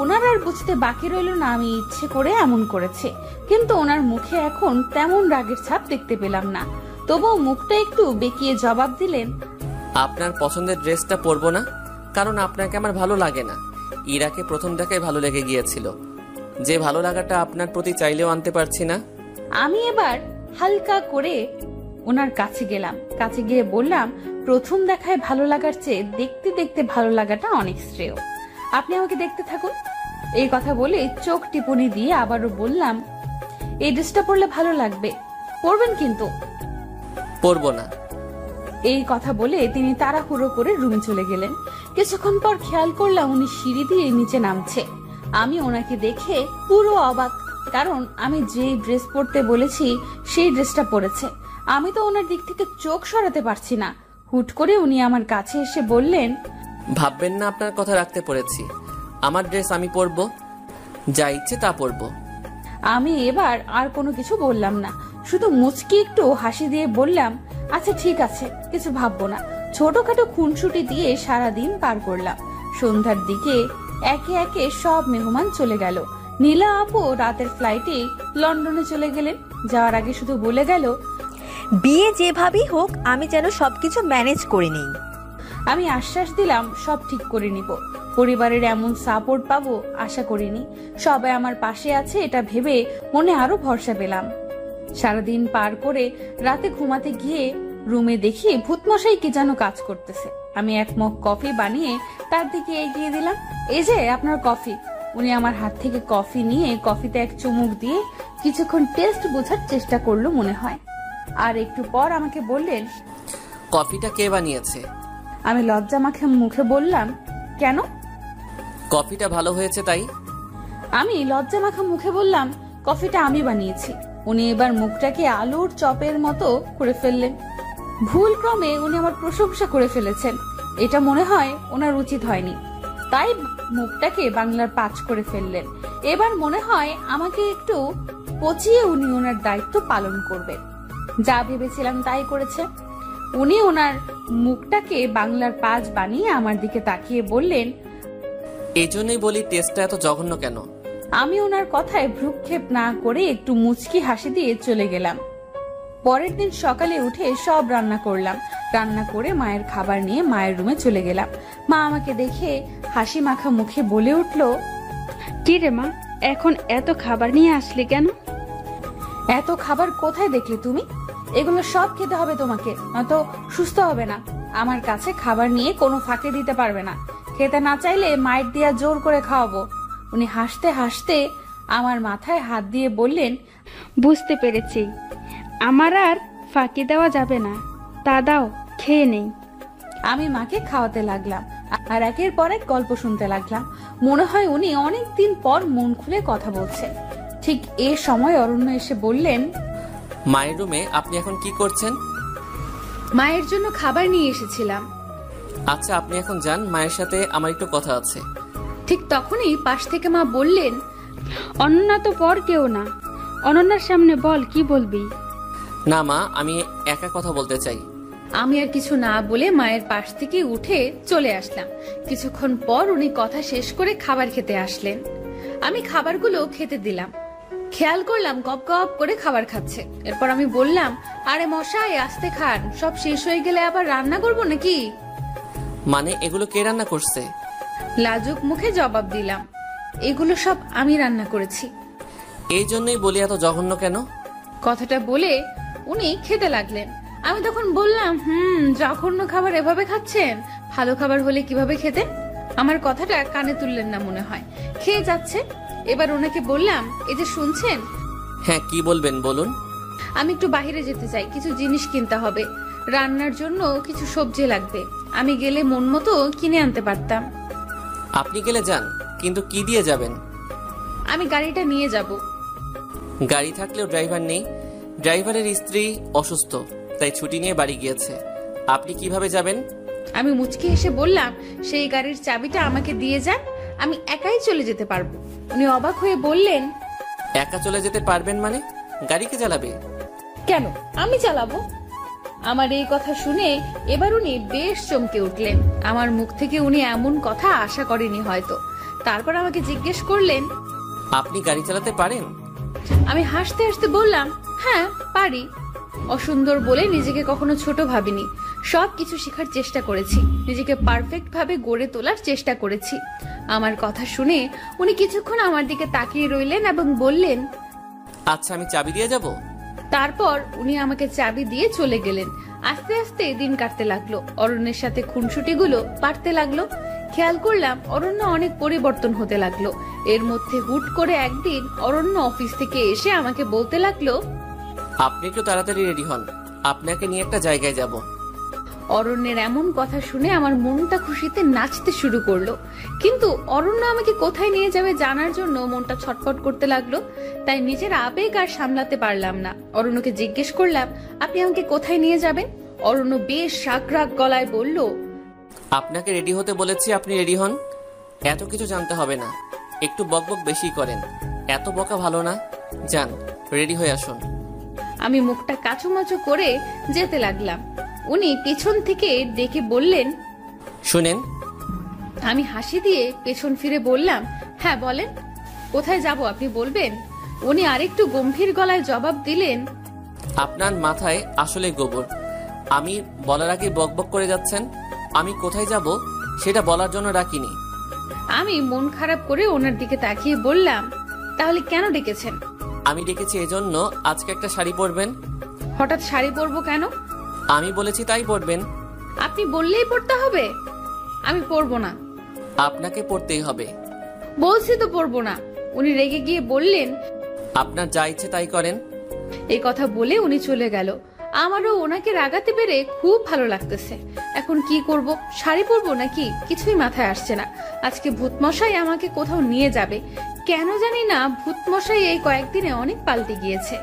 Speaker 1: ওনার আর বুঝতে বাকি রইল না আমি ইচ্ছে করে এমন করেছে, কিন্তু ওনার মুখে এখন তেমন রাগের ছাপ দেখতে পেলাম না। তবুও মুখটা একটু বেঁকিয়ে জবাব দিলেন,
Speaker 4: আপনার পছন্দের ড্রেসটা পরবো না, কারণ আপনাকে আমার ভালো লাগে না। ইরাকে প্রথম দেখায় ভালো লেগে গিয়েছিল, যে ভালো লাগাটা আপনার প্রতি চাইলেও আনতে পারছি না।
Speaker 1: আমি এবার হালকা করে ওনার কাছে গেলাম, কাছে গিয়ে বললাম, প্রথম দেখায় ভালো লাগার চেয়ে দেখতে দেখতে ভালো লাগাটা অনেক শ্রেয়। আপনি আমাকে দেখতে থাকুন। এই কথা বলে চোখ টিপুনি দিয়ে আবারও বললাম, এই ড্রেসটা পরলে ভালো লাগবে, পরবেন কিন্তু?
Speaker 4: পরবো না।
Speaker 1: এই কথা বলে তিনি তাড়াহুড়ো করে রুমে চলে গেলেন। কিছুক্ষণ পর খেয়াল করলাম উনি সিঁড়ি দিয়ে নিচে নামছে। আমি ওনাকে দেখে পুরো অবাক, কারণ আমি যে ড্রেস পরতে বলেছি সেই ড্রেসটা পরেছে। আমি তো ওনার দিক থেকে চোখ সরাতে পারছি না। হুট করে উনি আমার কাছে এসে বললেন,
Speaker 4: ভাববেন না আপনার কথা রাখতে পড়েছি, আমার ড্রেস আমি পরবো, যা ইচ্ছে তা পরবো।
Speaker 1: আমি এবার আর কোনো কিছু বললাম না, শুধু মুচকি একটু হাসি দিয়ে বললাম, আচ্ছা ঠিক আছে, কিছু ভাববো না। ছোটখাটো খুনসুটি দিয়ে সারাদিন পার করলাম। সন্ধ্যার দিকে একে একে সব মেহমান চলে গেল। নীলা আপু রাতের ফ্লাইটে লন্ডনে চলে গেলেন। যাওয়ার আগে শুধু বলে গেল,
Speaker 5: বিয়ে যেভাবেই হোক আমি যেন সবকিছু ম্যানেজ করে নিই।
Speaker 1: আমি আশ্বাস দিলাম সব ঠিক করে নিব। পরিবারের এমন সাপোর্ট পাবো আশা করিনি। সবাই আমার পাশে আছে এটা ভেবে মনে আরো ভরসা পেলাম। সারাদিন পার করে রাতে ঘুমাতে গিয়ে রুমে দেখি ভূতমশাই কি যেন কাজ করতেছে। আমি এক মগ কফি বানিয়ে তার দিকে এগিয়ে দিলাম, এই যে আপনার কফি। উনি আমার হাত থেকে কফি নিয়ে কফিতে এক চুমুক দিয়ে কিছুক্ষণ টেস্ট বোঝার চেষ্টা করলো মনে হয়, আর একটু পর আমাকে বললেন,
Speaker 4: কফিটা কে বানিয়েছে?
Speaker 1: আমি লজ্জা মাখে মুখে বললাম, কেন?
Speaker 4: কফিটা ভালো হয়েছে তাই।
Speaker 1: আমি লজ্জা মাখা মুখে বললাম, কফিটা আমি বানিয়েছি। উনি এবার মুখটাকে আলুর চপের মতো করে ফেললেন। ভুল ক্রমে উনি আমার প্রশংসা করে ফেলেছেন, এটা মনে হয় ওনার উচিত হয়নি, তাই মুখটাকে বাংলার পাঁচ করে ফেললেন। এবার মনে হয় আমাকে একটু পচিয়ে উনি ওনার দায়িত্ব পালন করবেন। যা ভেবেছিলাম তাই করেছে। উনি ওনার মুখটাকে বাংলার পাঁচ বানিয়ে আমার দিকে তাকিয়ে বললেন,
Speaker 4: এই জন্যই বলি টেস্টটা এত জঘন্য কেন।
Speaker 1: আমি ওনার কথায় ভ্রুক্ষেপ না করে একটু মুচকি হাসি দিয়ে চলে গেলাম। পরের দিন সকালে উঠে সব রান্না করলাম। রান্না করে মায়ের খাবার নিয়ে মায়ের রুমে চলে গেলাম। মা আমাকে দেখে হাসি মাখা মুখে বলে উঠল,
Speaker 2: কি রে মা, এখন এত খাবার নিয়ে আসলি কেন?
Speaker 1: এত খাবার কোথায় দেখলে তুমি? এগুলো সব খেতে হবে তোমাকে, নয়তো সুস্থ হবে না। আমার কাছে খাবার নিয়ে কোনো ফাঁকে দিতে পারবে না। খেতে না চাইলে মায়ের দিয়া জোর করে খাওয়াবো। উনি হাসতে হাসতে আমার মাথায় হাত দিয়ে বললেন,
Speaker 2: বুঝতে পেরেছি, আমার আর ফাঁকি দেওয়া যাবে না, তা দাও খেয়ে নেই।
Speaker 1: আমি মাকে খাওয়াতে লাগলাম আর একের পর এক গল্প শুনতে লাগলাম। মনে হয় উনি অনেক দিন পর মন খুলে কথা বলছেন। ঠিক এ সময় অরণ্য এসে বললেন,
Speaker 4: মায়ের রুমে আপনি এখন কি করছেন?
Speaker 1: মায়ের জন্য খাবার নিয়ে এসেছিলাম।
Speaker 4: আচ্ছা আপনি এখন যান, মায়ের সাথে আমার একটু কথা আছে।
Speaker 1: ঠিক তখনই পাশ থেকে মা বললেন,
Speaker 2: অনন্যা তো পর কেউ না, অনন্যার সামনে বল কি বলবি।
Speaker 4: না মা, আমি একা কথা বলতে চাই।
Speaker 1: আমি আর কিছু না বলে মায়ের পাশ থেকে উঠে চলে আসলাম। কিছুক্ষণ পর উনি কথা শেষ করে খাবার খেতে আসলেন। আমি খাবারগুলো খেতে দিলাম। খেয়াল করলাম গপ গপ করে খাবার খাচ্ছে। এরপর আমি বললাম, আরে মশাই আস্তে খান, সব শেষ হয়ে গেলে আবার রান্না করবো নাকি?
Speaker 4: মানে এগুলো কে রান্না করছে?
Speaker 1: লাজুক মুখে জবাব দিলাম, এগুলো সব আমি রান্না করেছি।
Speaker 4: এই জন্যই বলি এত জঘন্য কেন?
Speaker 1: কথাটা বলে উনি খেতে লাগলেন। আমি তখন বললাম, জঘন্য খাবার এভাবে খাচ্ছেন? ভালো খাবার হলে কিভাবে খেতেন? আমার কথাটা কানে তুললেন না মনে হয়, খেয়ে যাচ্ছে। এবার ওনাকে বললাম, এই যে শুনছেন?
Speaker 4: হ্যাঁ, কি বলবেন বলুন।
Speaker 1: আমি একটু বাইরে যেতে চাই, কিছু জিনিস কিনতে হবে, রান্নার জন্য কিছু সবজি লাগবে। আমি গেলে মন মতো কিনে আনতে পারতাম।
Speaker 4: আপনি গেলে যান, কিন্তু কি দিয়ে যাবেন?
Speaker 1: আমি গাড়িটা নিয়ে যাব।
Speaker 4: গাড়ি থাকলেও ড্রাইভার নেই। ড্রাইভারের স্ত্রী অসুস্থ, তাই ছুটি নিয়ে বাড়ি গিয়েছে। আপনি কিভাবে যাবেন?
Speaker 1: আমি মুচকি হেসে বললাম, সেই গাড়ির চাবিটা আমাকে দিয়ে যান, আমি একাই চলে যেতে পারবো। উনি অবাক হয়ে বললেন,
Speaker 4: একা চলে যেতে পারবেন মানে? গাড়ি কে চালাবে?
Speaker 1: কেন, আমি চালাবো। আমার এই কথা শুনে এবার উনি বেশ চমকে উঠলেন। আমার মুখ থেকে উনি এমন কথা আশা করেনি হয়তো। তারপর আমাকে জিজ্ঞেস করলেন,
Speaker 4: আপনি গাড়ি চালাতে পারেন?
Speaker 1: আমি হাসতে হাসতে বললাম, হ্যাঁ পারি। অসুন্দর বলে নিজেকে কখনো ছোট ভাবিনি। সবকিছু শেখার চেষ্টা করেছি, নিজেকে পারফেক্ট ভাবে গড়ে তোলার চেষ্টা করেছি। আমার কথা শুনে উনি কিছুক্ষণ আমার দিকে তাকিয়ে রইলেন এবং বললেন,
Speaker 4: আচ্ছা, আমি চাবি দিয়ে যাব।
Speaker 1: তারপর উনি আমাকে চাবি দিয়ে চলে গেলেন। আস্তে আস্তে দিন কাটতে লাগলো, অরণ্যের সাথে খুনসুটিগুলো বাড়তে লাগলো। খেয়াল করলাম অরণ্য অনেক পরিবর্তন হতে লাগলো। এর মধ্যে হুট করে একদিন অরণ্য অফিস থেকে এসে আমাকে বলতে লাগলো,
Speaker 4: আপনি একটু তাড়াতাড়ি রেডি হন, আপনাকে নিয়ে একটা জায়গায় যাব।
Speaker 1: অরণ্যের এমন কথা শুনে আমার মনটা খুশিতে নাচতে শুরু করলো। কিন্তু অরণ্য আমাকে কোথায় নিয়ে যাবে জানার জন্য মনটা ছটফট করতে লাগলো। তাই নিজের আবেগ আর সামলাতে পারলাম না। অরণ্যকে জিজ্ঞেস করলাম, আপনি আমাকে কোথায় নিয়ে যাবেন? অরণ্য বেশ রাগ গলায় বলল,
Speaker 4: আপনাকে রেডি হতে বলেছি, আপনি রেডি হন। এত কিছু জানতে হবে না, একটু বকবক বেশি করেন, এত বকা ভালো না। যান, রেডি হয়ে আসুন।
Speaker 1: আমি মুখটা কাচুমাচু করে যেতে লাগলাম। উনি পেছন থেকে ডেকে বললেন,
Speaker 4: শুনেন।
Speaker 1: আমি হাসি দিয়ে পেছন ফিরে বললাম, হ্যাঁ বলেন, কোথায় যাব আপনি বলবেন? উনি আরেকটু গম্ভীর গলায় জবাব দিলেন,
Speaker 4: আপনার মাথায় আসলে গোবর। আমি বলার আগে বকবক করে যাচ্ছেন। আমি কোথায় যাব সেটা বলার জন্য ডাকিনি।
Speaker 1: আমি মন খারাপ করে ওনার দিকে তাকিয়ে বললাম, তাহলে কেন ডেকেছেন?
Speaker 4: আমি ডেকেছি এজন্য আজকে একটা শাড়ি পরবেন।
Speaker 1: হঠাৎ শাড়ি পরবো কেন?
Speaker 4: আমি বলেছি তাই পরবেন।
Speaker 1: আপনি বললেই পরতে হবে? আমি পরবো না।
Speaker 4: আপনাকে পরতেই হবে।
Speaker 1: বলছি তো পরবো না। উনি রেগে গিয়ে বললেন,
Speaker 4: আপনার যা ইচ্ছে তাই করেন।
Speaker 1: এই কথা বলে উনি চলে গেল। আমারও ওনাকে রাগাতে পেরে খুব ভালো লাগতেছে। এখন কি করব, শাড়ি পরবো নাকি কিছুই মাথায় আসছে না। আজকে ভূতমশাই আমাকে কোথাও নিয়ে যাবে। কেন জানি না, ভূতমশাই এই কয়েকদিনে অনেক পাল্টে গিয়েছে।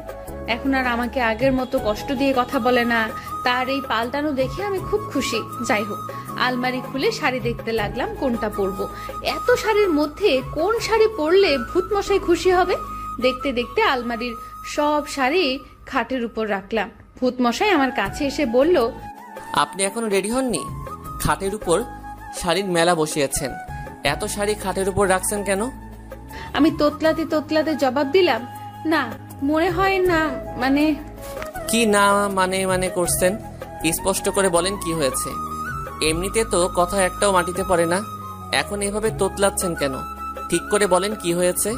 Speaker 1: এখন আর আমাকে আগের মতো কষ্ট দিয়ে কথা বলে না। তার এই পাল্টানো দেখে আমি খুব খুশি। যাই হোক, আলমারি খুলে শাড়ি দেখতে লাগলাম কোনটা পরবো। এত শাড়ির মধ্যে কোন শাড়ি পরলে ভূতমশাই খুশি হবে? দেখতে দেখতে আলমারির সব শাড়ি খাটের উপর রাখলাম। ভূতমশাই আমার কাছে এসে বলল,
Speaker 4: আপনি এখনো রেডি হননি? খাটের উপর শাড়ির মেলা বসিয়েছেন, এত শাড়ি খাটের উপর রাখছেন কেন?
Speaker 1: আমি তোতলাতে তোতলাতে জবাব দিলাম, না মনে হয় না, মানে।
Speaker 4: কি না মানে করছেন? স্পষ্ট করে বলেন কি হয়েছে। এমনিতে তো কথা একটাও মাটিতে পড়ে না, এখন এভাবে তোতলাচ্ছেন কেন? ঠিক করে বলেন কি হয়েছে।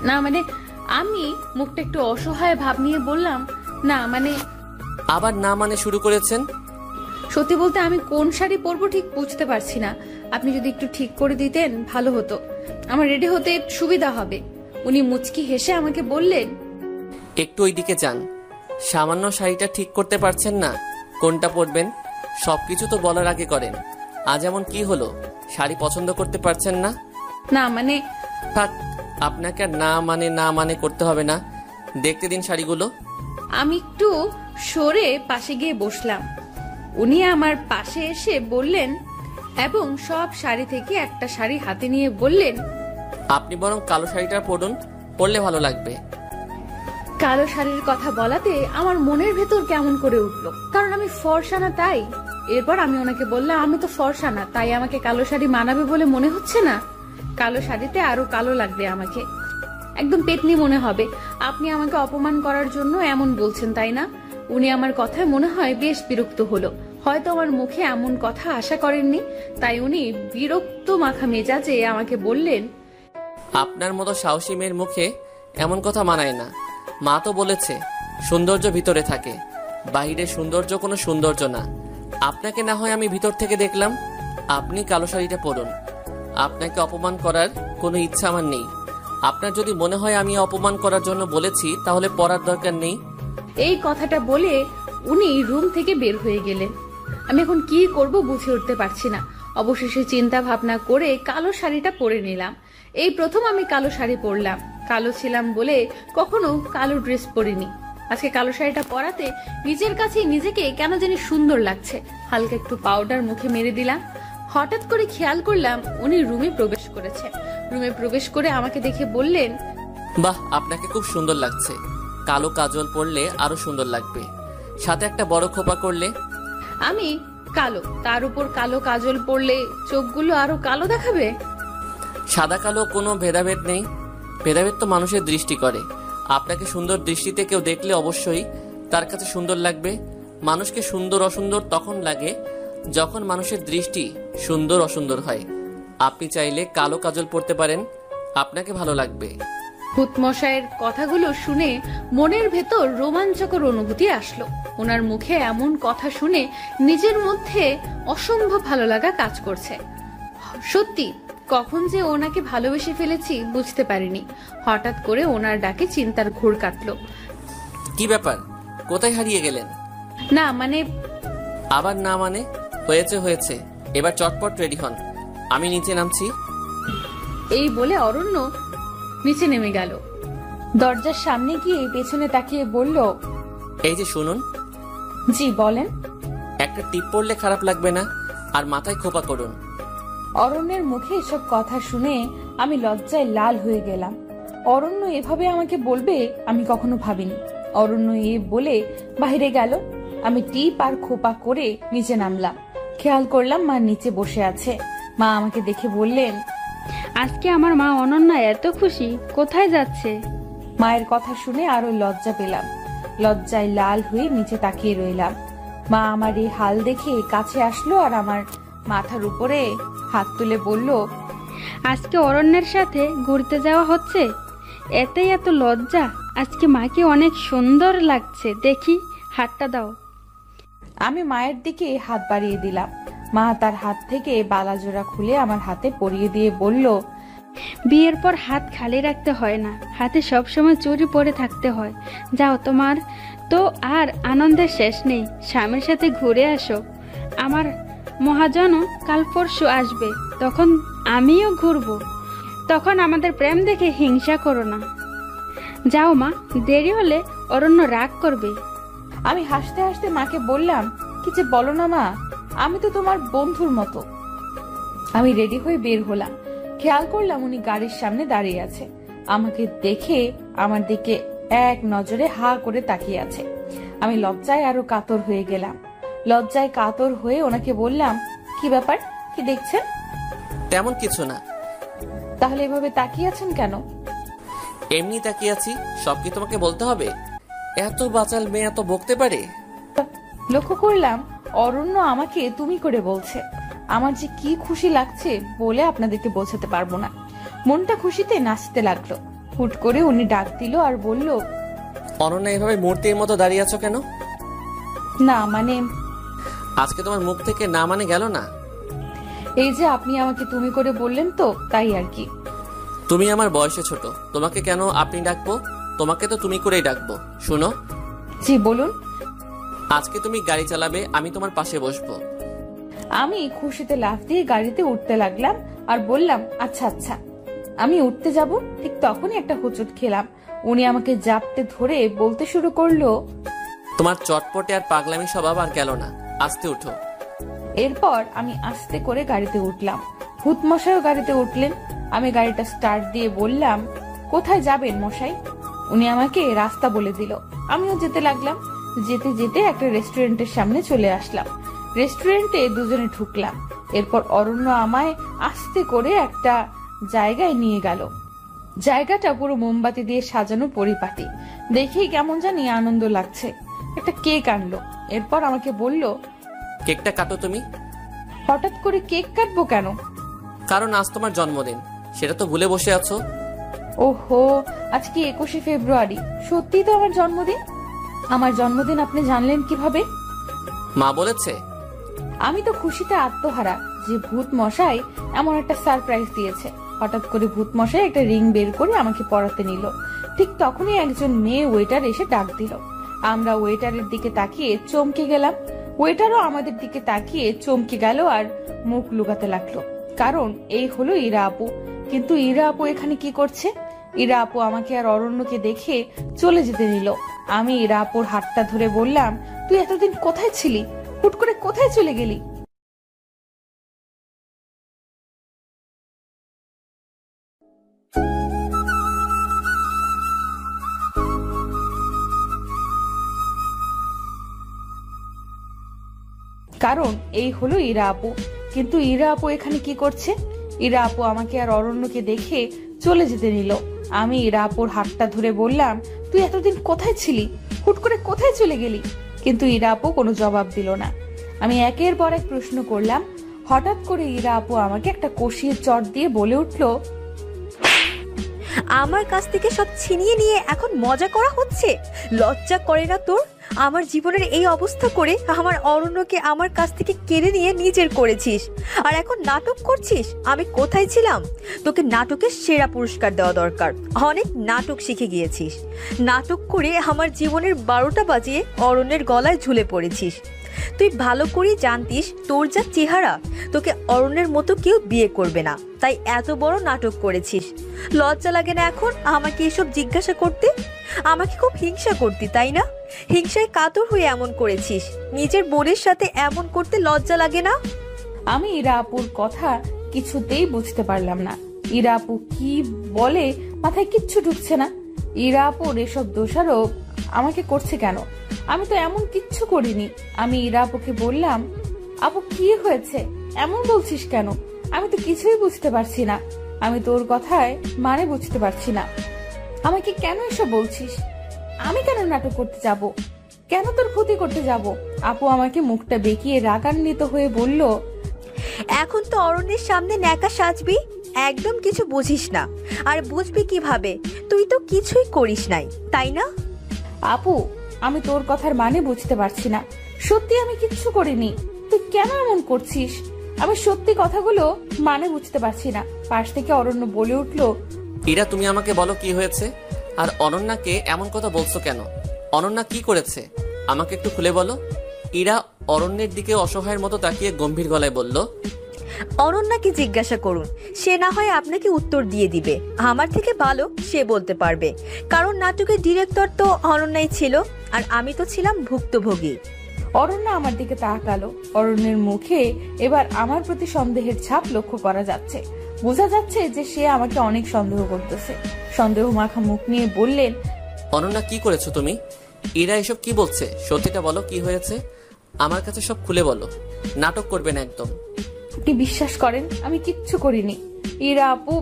Speaker 1: না মানে, আমি মুখটা একটু অসহায় ভাব নিয়ে বললাম, না মানে।
Speaker 4: আবার না মানে শুরু করেছেন।
Speaker 1: সত্যি বলতে আমি কোন শাড়ি পরবো ঠিক বুঝতে পারছি না। আপনি যদি একটু ঠিক করে দিতেন ভালো হতো, আমার রেডি হতে সুবিধা হবে। উনি মুচকি হেসে আমাকে বললেন,
Speaker 4: একটু ওই দিকে যান। সামান্য শাড়িটা ঠিক করতে পারছেন না কোনটা পরবেন? সবকিছু তো বলার আগে করেন। আজ এমন কি হলো, শাড়ি পছন্দ করতে পারছেন না?
Speaker 1: না মানে।
Speaker 4: থাক, আপনাকে আর না মানে করতে হবে না। দেখতে দিন শাড়িগুলো।
Speaker 1: আমি একটু সরে পাশে গিয়ে বসলাম। উনি আমার পাশে এসে বললেন এবং সব শাড়ি থেকে একটা শাড়ি হাতে নিয়ে বললেন,
Speaker 4: আপনি বরং কালো শাড়িটা পরুন, পরলে ভালো লাগবে।
Speaker 1: কালো শাড়ির কথা বলাতে আমার মনের ভেতর কেমন করে উঠলো, কারণ আমি ফর্সা না তাই। এরপর আমি ওনাকে বললাম, আমি তো ফর্সা না, তাই আমাকে কালো শাড়ি মানাবে বলে মনে হচ্ছে না। কালো শাড়িতে আরো কালো লাগবে আমাকে, একদম পেতনি মনে হবে। আপনি আমাকে অপমান করার জন্য এমন বলছেন তাই না? উনি আমার কথায় মনে হয় বেশ বিরক্ত হলো। হয়তো আমার মুখে এমন কথা আশা করেননি, তাই উনি বিরক্ত মাখা মেজাজে আমাকে বললেন,
Speaker 4: আপনার মতো সাহসী মেয়ের মুখে এমন কথা মানায় না। মা তো বলেছে সৌন্দর্য ভিতরে থাকে, বাইরের সৌন্দর্য কোনো সৌন্দর্য না। আপনাকে না হয় আমি ভিতর থেকে দেখলাম, আপনি কালো শাড়িটা পরুন। আপনাকে অপমান করার কোনো ইচ্ছা আমার নেই। আপনার যদি মনে হয় আমি অপমান করার জন্য বলেছি তাহলে পরার দরকার নেই।
Speaker 1: এই কথাটা বলে উনি রুম থেকে বের হয়ে গেলেন। আমি এখন কি করব বুঝে উঠতে পারছি না। অবশেষে চিন্তা ভাবনা করে কালো শাড়িটা পরে নিলাম। এই প্রথম আমি কালো শাড়ি পরলাম। কালো ছিলাম বলে কখনো কালো ড্রেস পরিনি। আজকে কালো শাড়িটা পরাতে নিজের কাছে নিজেকে কেন জানি সুন্দর লাগছে। হালকা একটু পাউডার মুখে মেরে দিলাম। হঠাৎ করে খেয়াল করলাম উনি রুমে প্রবেশ করেছে। রুমে প্রবেশ করে আমাকে দেখে বললেন,
Speaker 4: বাহ, আপনাকে খুব সুন্দর লাগছে। কালো কাজল পরলে আরো সুন্দর লাগবে, সাথে একটা বড় খোপা করলে।
Speaker 1: আমি কালো, তার উপর কালো কাজল পরলে চোখগুলো আরো কালো দেখাবে।
Speaker 4: সাদা কালো কোনো ভেদাভেদ নেই, ভেদাভেদ তো মানুষের দৃষ্টি করে। আপনাকে সুন্দর দৃষ্টিতে কেউ দেখলে অবশ্যই তার কাছে সুন্দর লাগবে। মানুষকে সুন্দর অসুন্দর তখন লাগে যখন মানুষের দৃষ্টি সুন্দর অসুন্দর হয়। আপনি চাইলে কালো কাজল পরতে পারেন, আপনাকে ভালো লাগবে।
Speaker 1: ভূতমশাইয়ের কথাগুলো শুনে মনের ভেতর রোমাঞ্চকর অনুভূতি আসলো। ওনার মুখে এমন কথা শুনে নিজের মধ্যে অসম্ভব ভালো লাগা কাজ করছে। সত্যি কখন যে ওনাকে ভালোবেসে ফেলেছি বুঝতে পারিনি। হঠাৎ করে ওনার ডাকে চিন্তার ঘোর কাটলো।
Speaker 4: কি ব্যাপার, কোথায় হারিয়ে গেলেন?
Speaker 1: না মানে
Speaker 4: আবার না মানে? হয়েছে হয়েছে, এবার চটপট রেডি হন, আমি নিচে নামছি।
Speaker 1: এই বলে অরণ্য নিচে নেমে গেল। দরজার সামনে গিয়ে পেছনে তাকিয়ে বলল,
Speaker 4: এই যে শুনুন।
Speaker 1: জি বলেন।
Speaker 4: একটা টিপ পরলে খারাপ লাগবে না, আর মাথায় খোপা করুন।
Speaker 1: অরণ্যের মুখে এসব কথা শুনে আমি লজ্জায় লাল হয়ে গেলাম। অরণ্য এভাবে আমাকে বলবে আমি কখনো ভাবিনি। অরণ্য এ বলে বাইরে গেল। আমি টিপ আর খোপা করে নিচে নামলাম। খেয়াল করলাম মা নিচে বসে আছে। মা আমাকে দেখে বললেন,
Speaker 2: আজকে আমার মা অনন্যা এত খুশি, কোথায় যাচ্ছে?
Speaker 1: মায়ের কথা শুনে আরো লজ্জা পেলাম। লজ্জায় লাল হয়ে নিচে তাকিয়ে রইলাম। মা আমার এই হাল দেখে কাছে আসলো আর আমার মাথার উপরে হাত তুলে বলল,
Speaker 2: আজকে অরণ্যের সাথে ঘুরতে যাওয়া হচ্ছে, এতেই এত লজ্জা? আজকে মাকে অনেক সুন্দর লাগছে, দেখি হাতটা দাও।
Speaker 1: আমি মায়ের দিকে হাত বাড়িয়ে দিলাম। মা তার হাত থেকে বালাজোড়া খুলে আমার হাতে পরিয়ে দিয়ে বলল,
Speaker 2: বিয়ের পর হাত খালি রাখতে হয় না, হাতে সবসময় চুড়ি পরে থাকতে হয়। যাও, তোমার তো আর আনন্দের শেষ নেই। স্বামীর সাথে ঘুরে আসো। আমার মহাজনও কাল পরশু আসবে, তখন আমিও ঘুরবো। তখন আমাদের প্রেম দেখে হিংসা করো না। যাও মা, দেরি হলে অরণ্য রাগ করবে।
Speaker 1: আমি হাসতে হাসতে মাকে বললাম, কি যে বলো না মা, আমি তো তোমার বন্ধুর মতো। আমি রেডি হয়ে বের হলাম। খেয়াল করলাম উনি গাড়ির সামনে দাঁড়িয়ে আছে। আমাকে দেখে আমার দিকে এক নজরে হা করে তাকিয়ে আছে। আমি লজ্জায় আরো কাতর হয়ে গেলাম। লজ্জায় কাতর হয়ে ওনাকে বললাম, কি ব্যাপার, কি দেখছেন?
Speaker 4: তেমন কিছু না।
Speaker 1: তাহলে এভাবে তাকিয়ে আছেন কেন?
Speaker 4: এমনি তাকিয়ে আছি। সব কি তোমাকে বলতে হবে? এত বাচাল মেয়ে এত বকতে পারে?
Speaker 1: লক্ষ্য করলাম অরণ্য আমাকে তুমি করে বলছে। আমার যে কি খুশি লাগছে বলে আপনাদেরকে বোঝাতে পারবো না। মনটা খুশিতে নাচতে লাগলো। হুট করে উনি ডাক দিল আর বলল,
Speaker 4: অনন্যা এভাবে মূর্তির মতো দাঁড়িয়ে আছো কেন?
Speaker 1: না মানে
Speaker 4: আজকে তোমার মুখ থেকে না মানে গেল না।
Speaker 1: এই যে আপনি আমাকে তুমি করে বললেন তো, তাই আর কি।
Speaker 4: তুমি আমার বয়সে ছোট, তোমাকে কেন আপনি ডাকবো? তোমাকে তো তুমি করেই ডাকবো। শুনো,
Speaker 1: জি বলুন।
Speaker 4: আজকে তুমি গাড়ি চালাবে, আমি তোমার পাশে বসবো।
Speaker 1: আমি খুশিতে লাফ দিয়ে গাড়িতে উঠতে লাগলাম আর বললাম, আচ্ছা আচ্ছা। আমি উঠতে যাব, ঠিক তখনই একটা হোঁচট খেলাম। উনি আমাকে জাপটে ধরে বলতে শুরু করলো,
Speaker 4: তোমার চটপটে আর পাগলামি স্বভাব আর গেল না, আস্তে উঠো।
Speaker 1: এরপর আমি আস্তে করে গাড়িতে উঠলাম। ভূত মশাইও গাড়িতে উঠলেন। আমি গাড়িটা স্টার্ট দিয়ে বললাম, কোথায় যাবেন মশাই? উনি আমাকে রাস্তা বলে দিল। আমিও যেতে লাগলাম। যেতে যেতে একটা রেস্টুরেন্টের সামনে চলে আসলাম। রেস্টুরেন্টে দুজনে ঢুকলাম। এরপর অরণ্য আমায় আস্তে করে একটা জায়গায় নিয়ে গেল। জায়গাটা পুরো মোমবাতি দিয়ে সাজানো পরিপাটি। দেখেই কেমন জানি আনন্দ লাগছে। একটা কেক আনলো। এরপর আমাকে বলল,
Speaker 4: কেকটা কাটো তুমি।
Speaker 1: হঠাৎ করে কেক কাটবো কেন?
Speaker 4: কারণ আজ তোমার জন্মদিন, সেটা তো ভুলে বসে আছো।
Speaker 1: ওহো, আজকে 21শে ফেব্রুয়ারি, সত্যি তো আমার জন্মদিন। আমার জন্মদিন আপনি জানলেন কিভাবে?
Speaker 4: মা বলেছে।
Speaker 1: আমি তো খুশিতে আত্মহারা যে ভূত মশাই এমন একটা সারপ্রাইজ দিয়েছে। হঠাৎ করে ভূত মশাই একটা রিং বের করে আমাকে পরাতে নিল। ঠিক তখনই একজন মেয়ে ওয়েটার এসে ডাক দিল। আমরা ওয়েটারের দিকে তাকিয়ে চমকে গেলাম। ওয়েটারও আমাদের দিকে তাকিয়ে চমকে গেল আর মুখ লুকাতে লাগলো। কারণ এই হলো ইরা আপু। কিন্তু ইরা আপু এখানে কি করছে? ইরা আপু আমাকে আর অরণ্যকে দেখে চলে যেতে নিল। আমি ইরা আপুর হাতটা ধরে বললাম, তুই এতদিন কোথায় ছিলি? হুট করে কোথায় চলে গেলি? কারণ এই হলো ইরা আপু। কিন্তু ইরা আপু এখানে কি করছে? ইরা আপু আমাকে আর অরণ্যকে দেখে চলে যেতে নিল। আমি ইরা আপুর হাতটা ধরে বললাম, তুই এতদিন কোথায় ছিলি? হুট করে কোথায় চলে গেলি? কিন্তু ইরা আপু কোনো জবাব দিল না। আমি একের পর এক প্রশ্ন করলাম। হঠাৎ করে ইরা আপু আমাকে একটা কষিয়ে চট দিয়ে বলে উঠলো,
Speaker 5: আমার কাছ থেকে সব ছিনিয়ে নিয়ে এখন মজা করা হচ্ছে? লজ্জা করে না তোর? আমার জীবনের এই অবস্থা করে আমার অরণ্যকে আমার কাছ থেকে কেড়ে নিয়ে নিজের করেছিস, আর এখন নাটক করছিস। আমি কোথায় ছিলাম? তোকে নাটকের সেরা পুরস্কার দেওয়া দরকার। অনেক নাটক শিখে গিয়েছিস। নাটক করে আমার জীবনের 12টা বাজিয়ে অরণ্যের গলায় ঝুলে পড়েছিস। তুই ভালো করেই জানতিস তোর যা চেহারা, তোকে অরণ্যের মতো কেউ বিয়ে করবে না, তাই এত বড় নাটক করেছিস। লজ্জা লাগে না এখন আমাকে এসব জিজ্ঞাসা করতে? আমাকে খুব হিংসা করতি, তাই না? হিংসায় কাতর হয়ে এমন করেছিস। নিজের বোনের সাথে এমন করতে লজ্জা লাগে না?
Speaker 1: আমি ইরা আপুর কথা কিছুতেই বুঝতে পারলাম না। ইরা আপু কি বলে মাথায় কিচ্ছু ঢুকছে না। ইরা আপুর এসব দোষারোপ আমাকে করছে কেন? আমি তো এমন কিচ্ছু করিনি। আমি ইরা আপুকে বললাম, আপু কি হয়েছে? এমন বলছিস কেন? আমি তো কিছুই বুঝতে পারছি না। আমি তোর কথায় মানে বুঝতে পারছি না। আমাকে কেন এসব বলছিস? আমি কেন নাটক করতে যাব? কেন তোর ক্ষতি করতে যাব? আপু আমাকে মুখটা বেঁকিয়ে রাগান্বিত হয়ে বলল,
Speaker 5: এখন তো অরণ্যের সামনে ন্যাকা সাজবি? একদম কিছু বুঝিস না। আর বুঝবি কিভাবে? তুই তো কিছুই করিস নাই, তাই না?
Speaker 1: আপু, আমি তোর কথার মানে বুঝতে পারছি না। সত্যি আমি কিচ্ছু করিনি। তুই কেন এমন করছিস? আমি সত্যি কথাগুলো মানে বুঝতে পারছি না। পাশ থেকে অরণ্য বলে উঠলো,
Speaker 4: ইরা, তুমি আমাকে বলো কি হয়েছে? আর অনন্যাকে এমন কথা বলছো কেন? অনন্যা কি করেছে আমাকে একটু খুলে বলো। ইরা অরণ্যের দিকে অসহায়ের মতো তাকিয়ে গম্ভীর গলায় বলল,
Speaker 5: অনন্যাকে জিজ্ঞাসা করুন, সে না হয় আপনাকে উত্তর দিয়ে দিবে। আমার থেকে ভালো সে বলতে পারবে, কারণ নাটকের ডিরেক্টর তো অনন্যাই ছিল, আর আমি তো ছিলাম ভুক্তভোগী।
Speaker 1: অরণ্য আমার দিকে তাকালো। অরণ্যের মুখে এবার আমার প্রতি সন্দেহের ছাপ লক্ষ্য করা যাচ্ছে। বোঝা যাচ্ছে যে সে আমাকে অনেক সন্দেহ করতেছে। সন্দেহ মাখা মুখ নিয়ে বললেন,
Speaker 4: অনন্যা কি করেছো তুমি? ইরা এসব কি বলছে? সত্যিটা বলো, কি হয়েছে? আমার কাছে সব খুলে বলো। নাটক করবে না একদম।
Speaker 1: কি বিশ্বাস করেন, আমি কিচ্ছু করিনি। ইরা আপু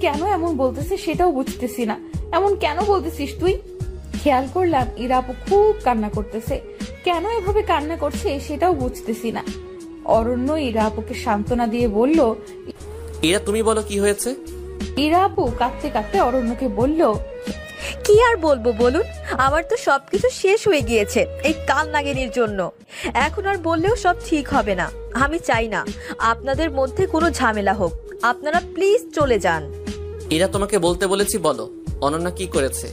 Speaker 1: কেন এমন বলতেছে সেটাও বুঝতেছি না। এমন কেন বলতেছিস তুই? খেয়াল করলাম ইরা আপু খুব কান্না করতেছে। কেন এভাবে কান্না করছে সেটাও বুঝতেছি না। অরণ্য ইরা আপুকে সান্ত্বনা দিয়ে বলল,
Speaker 4: ইরা তুমি বলো কি হয়েছে?
Speaker 1: ইরা আপু কাঁদতে কাঁদতে অরণ্যকে বলল,
Speaker 5: কি আর বলবো বলুন? আমার তো সবকিছু শেষ হয়ে গিয়েছে এই কালনাগিনীর জন্য। এখন আর বললেও সব ঠিক হবে না। আমি চাই না আপনাদের মধ্যে কোনো ঝামেলা হোক। আপনারা প্লিজ চলে যান।
Speaker 4: ইরা, তোমাকে বলতে বলেছি, বলো অনন্যা কি করেছে?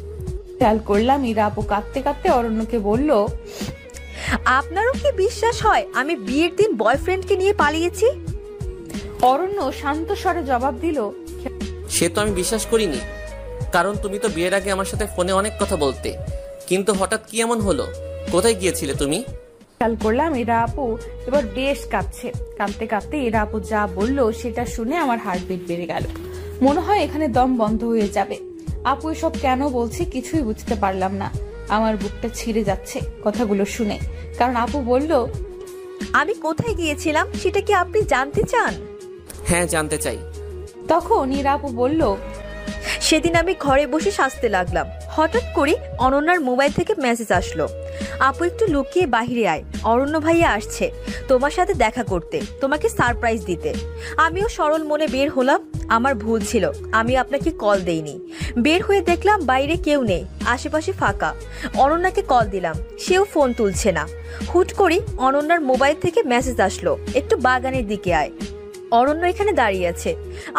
Speaker 1: খেয়াল করলাম ইরা আপু কাঁদতে কাঁদতে অরণ্যকে বলল,
Speaker 5: আপনারও কি বিশ্বাস হয় আমি বিয়ের দিন বয়ফ্রেন্ডকে নিয়ে পালিয়েছি?
Speaker 1: অরণ্য শান্ত স্বরে জবাব দিল,
Speaker 4: সে তো আমি বিশ্বাস করিনি, কারণ তুমি তো বিয়ের আগে আমার সাথে ফোনে অনেক কথা বলতে। কিন্তু হঠাৎ কি এমন হলো? কোথায় গিয়েছিলে তুমি?
Speaker 1: খেয়াল করলাম ইরা আপু এবার বেশ কাঁদছে। কাঁদতে কাঁদতে ইরা আপু যা বললো সেটা শুনে আমার হার্টবিট বেড়ে গেল। মনে হয় এখানে দম বন্ধ হয়ে যাবে। আপু এসব কেন বলছে কিছুই বুঝতে পারলাম না। আমার বুকটা ছিঁড়ে যাচ্ছে কথাগুলো শুনে। কারণ আপু বলল,
Speaker 5: আমি কোথায় গিয়েছিলাম সেটা কি আপনি জানতে চান?
Speaker 4: হ্যাঁ, জানতে চাই।
Speaker 1: তখন ইরা আপু বলল,
Speaker 5: সেদিন আমি ঘরে বসে সাজতে লাগলাম। হঠাৎ করে অনন্যার মোবাইল থেকে মেসেজ আসলো। আপু একটু লুকিয়ে বাহিরে আয়, অরণ্য ভাইয়া আসছে তোমার সাথে দেখা করতে, তোমাকে সারপ্রাইজ দিতে। আমিও সরল মনে বের হলাম। আমার ভুল ছিল, আমি আপনাকে কল দেইনি। বের হয়ে দেখলাম বাইরে কেউ নেই, আশেপাশে ফাঁকা। অনন্যাকে কল দিলাম, সেও ফোন তুলছে না। হুট করে অনন্যার মোবাইল থেকে মেসেজ আসলো, একটু বাগানের দিকে আয়। অরণ্য এখানে দাঁড়িয়ে আছে।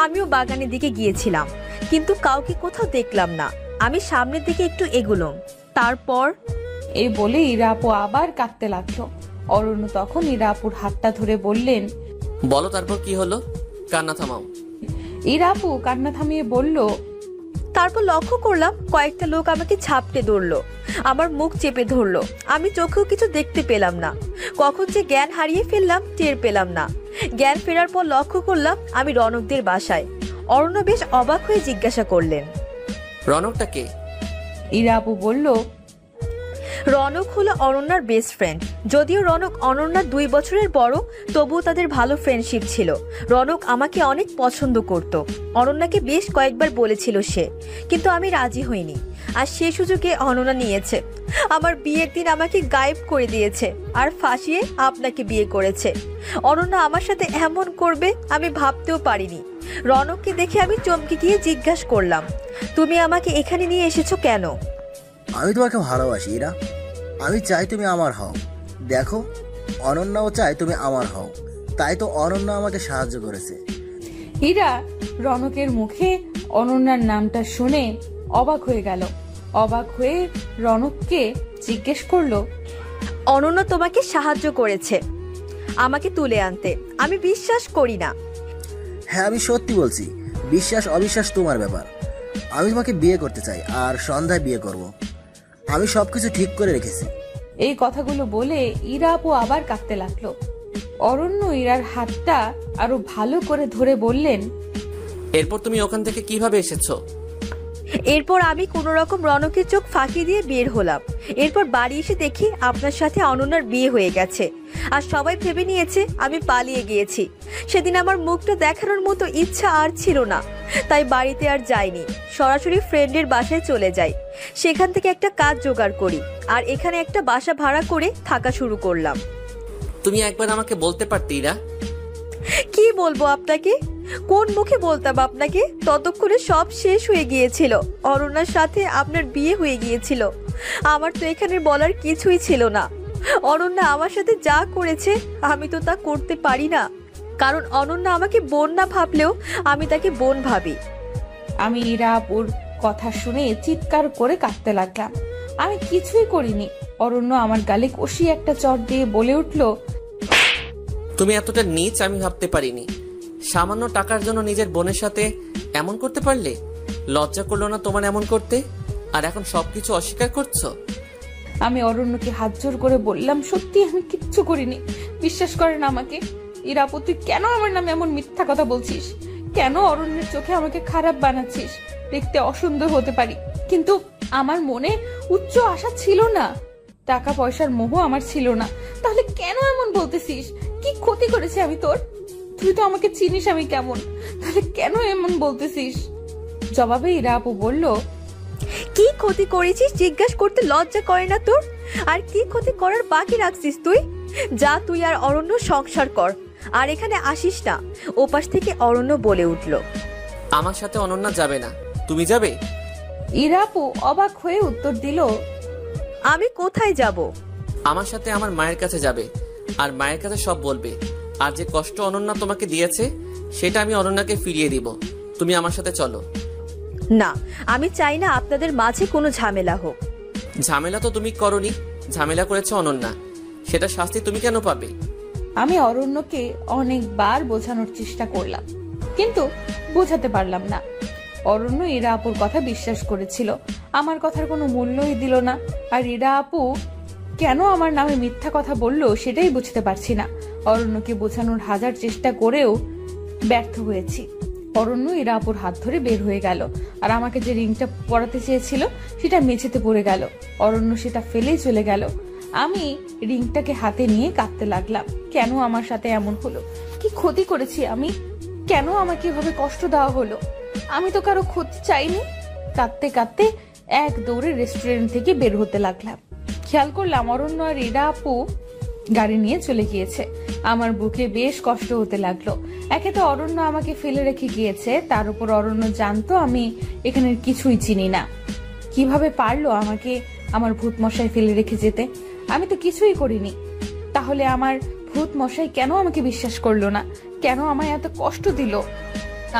Speaker 5: আমিও বাগানের দিকে গিয়েছিলাম, কিন্তু কাউকে কোথাও দেখলাম না। আমি সামনের দিকে একটু এগুলাম, তারপর
Speaker 1: এই বলে ইরা আপু আবার কাঁদতে লাগলো। অরণ্য তখন ইরা আপুর হাতটা ধরে বললেন,
Speaker 4: বলো তারপর কি হলো, কান্না থামাও।
Speaker 1: ইরা আপু কান্না থামিয়ে বলল,
Speaker 5: তারপর লক্ষ্য করলাম কয়েকটা লোক আমাকে ঝাপটে ধরলো, আমার মুখ চেপে ধরলো। আমি চোখেও কিছু দেখতে পেলাম না। কখন যে জ্ঞান হারিয়ে ফেললাম টের পেলাম না। জ্ঞান ফেরার পর লক্ষ্য করলাম আমি রনকদের বাসায়। অরণ্য বেশ অবাক হয়ে জিজ্ঞাসা করলেন,
Speaker 4: রনকটা কে?
Speaker 1: ইরা আপু বলল,
Speaker 5: রনক হলো অনন্যার বেস্ট ফ্রেন্ড। যদিও রনক অনন্যার 2 বছরের বড়, তবুও তাদের ভালো ফ্রেন্ডশিপ ছিল। রনক আমাকে অনেক পছন্দ করত। অনন্যাকে বেশ কয়েকবার বলেছিল সে, কিন্তু আমি রাজি হইনি। আর সে সুযোগে অনন্যা নিয়েছে। আমার বিয়ের দিন আমাকে গায়েব করে দিয়েছে, আর ফাঁসিয়ে আপনাকে বিয়ে করেছে। অনন্যা আমার সাথে এমন করবে আমি ভাবতেও পারিনি। রনককে দেখে আমি চমকে গিয়ে জিজ্ঞাসা করলাম, তুমি আমাকে এখানে নিয়ে এসেছো কেন?
Speaker 6: আমি তোমাকে ভালোবাসি ইরা, আমি চাই তুমি আমার হও। দেখো, অনন্যাও চাই তুমি আমার হও, তাই তো অনন্যা আমাকে সাহায্য করেছে।
Speaker 1: ইরা রনকের মুখে অনন্যার নামটা শুনে অবাক হয়ে গেল। অবাক হয়ে রনককে জিজ্ঞেস করলো,
Speaker 5: অনন্যা তোমাকে সাহায্য করেছে আমাকে তুলে আনতে? আমি বিশ্বাস করি না।
Speaker 6: হ্যাঁ, আমি সত্যি বলছি, বিশ্বাস অবিশ্বাস তোমার ব্যাপার। আমি তোমাকে বিয়ে করতে চাই, আর সন্ধ্যায় বিয়ে করব। আমি সবকিছু ঠিক করে রেখেছি।
Speaker 1: এই কথাগুলো বলে ইরা আপু আবার কাঁদতে লাগলো। অরণ্য ইরার হাতটা আরো ভালো করে ধরে বললেন,
Speaker 4: এরপর তুমি ওখান থেকে কিভাবে এসেছো?
Speaker 5: এরপর আমি কোনো রকম রনকের চোখ ফাঁকি দিয়ে বের হলাম। এরপর বাড়ি এসে দেখি আপনার সাথে অনন্যার বিয়ে হয়ে গেছে, আর সবাই ভেবে নিয়েছে আমি পালিয়ে গিয়েছি। সেদিন আমার মুখটা দেখানোর মতো ইচ্ছা আর ছিল না, তাই বাড়িতে আর যাইনি। সরাসরি ফ্রেন্ডের বাসায় চলে যাই। সেখান থেকে একটা কাজ জোগাড় করি, আর এখানে একটা বাসা ভাড়া করে থাকা শুরু করলাম।
Speaker 4: তুমি একবার আমাকে বলতে পারতে ইরা।
Speaker 5: কি বলবো আপনাকে? কোন মুখে বলতাম আপনাকে? ততক্ষণে সব শেষ হয়ে গিয়েছিল। অরণ্যার সাথে আপনার বিয়ে হয়ে গিয়েছিল। আমার তো এখানে বলার কিছুই ছিল না। অনন্যা আমার সাথে যা করেছে আমি তো তা করতে পারি না, কারণ অনন্যা আমাকে বোন না ভাবলেও আমি তাকে বোন ভাবি।
Speaker 1: আমি ইরা আপুর কথা শুনে চিৎকার করে কাঁদতে লাগলাম। আমি কিছুই করিনি। অরণ্য আমার গালে কষিয়ে একটা চট দিয়ে বলে উঠল,
Speaker 4: তুমি এতটা নীচ আমি ভাবতে পারিনি। সামান্য টাকার জন্য নিজের বোনের সাথে এমন করতে পারলে? লজ্জা করলো না তোমার এমন করতে? আর এখন সবকিছু অস্বীকার করছো?
Speaker 1: আমি অরণ্যকে হাত জোর করে বললাম, সত্যি আমি কিচ্ছু করিনি, বিশ্বাস করেন আমাকে। ইরা আপু, তুই কেন আমার নামে এমন মিথ্যা কথা বলছিস? কেন অরণ্যের চোখে আমাকে খারাপ বানাচ্ছিস? দেখতে অসুন্দর হতে পারি, কিন্তু আমার মনে উচ্চ আশা ছিল না, টাকা পয়সার মোহ আমার ছিল না। তাহলে কেন এমন বলতেছিস? কি ক্ষতি করেছি আমি তোর? তুই তো আমাকে চিনিস আমি কেমন, তাহলে কেন এমন বলতেছিস? জবাবে ইরা আপু বলল,
Speaker 5: কি ক্ষতি করেছিস জিজ্ঞাসা করতে লজ্জা করে না তোর? আর কি ক্ষতি করার বাকি রাখছিস তুই? যা, তুই আর অরণ্য সংসার কর, আর এখানে আসিস না। ওপাশ থেকে অরণ্য বলে উঠল,
Speaker 4: আমার সাথে অনন্যা যাবে না, তুমি যাবে?
Speaker 1: ইরা আপু অবাক হয়ে উত্তর দিল,
Speaker 5: আমি কোথায় যাব?
Speaker 4: আমার সাথে আমার মায়ের কাছে যাবে, আর মায়ের কাছে সব বলবে। আর যে কষ্ট অনন্যা তোমাকে দিয়েছে সেটা আমি অনন্যাকে ফিরিয়ে দিব। তুমি আমার সাথে চলো।
Speaker 5: না, আমি চাই না আপনাদের মাঝে কোনো ঝামেলা হোক।
Speaker 4: ঝামেলা তো তুমি করনি, ঝামেলা করেছে অনন্যা, সেটা শাস্তি তুমি কেন পাবে?
Speaker 1: আমি অরণ্যকে অনেকবার বোঝানোর চেষ্টা করলাম, কিন্তু বোঝাতে পারলাম না। অরণ্য ইরা আপুর কথা বিশ্বাস করেছিল, আমার কথার কোনো মূল্যই দিল না। আর ইরা আপু কেন আমার নামে মিথ্যা কথা বলল সেটাই বুঝতে পারছি না। অরণ্যকে বোঝানোর হাজার চেষ্টা করেও ব্যর্থ হয়েছি। অরণ্য ইরা আপুর হাত ধরে বের হয়ে গেল, আর আমাকে যে রিংটা পরাতে চেয়েছিল সেটা মেঝেতে পড়ে গেল। অরণ্য সেটা ফেলেই চলে গেল। আমি রিংটাকে হাতে নিয়ে কাঁদতে লাগলাম। কেন আমার সাথে এমন হলো? কি ক্ষতি করেছি আমি? কেন আমাকে এভাবে কষ্ট দেওয়া হলো? আমি তো কারো ক্ষতি চাইনি। কাঁদতে কাঁদতে এক দৌড়ে রেস্টুরেন্ট থেকে বের হতে লাগলাম। খেয়াল করলাম অরণ্য আর ইরা আপু গাড়ি নিয়ে চলে গিয়েছে। আমার বুকে বেশ কষ্ট হতে লাগলো। একে তো অরণ্য আমাকে ফেলে রেখে গিয়েছে, তার উপর অরণ্য জানতো আমি এখানের কিছুই চিনি না। কিভাবে পারলো আমাকে আমার ভূত মশাই ফেলে রেখে যেতে? আমি তো কিছুই করিনি। তাহলে আমার ভূত মশাই কেন আমাকে বিশ্বাস করলো না? কেন আমায় এত কষ্ট দিল?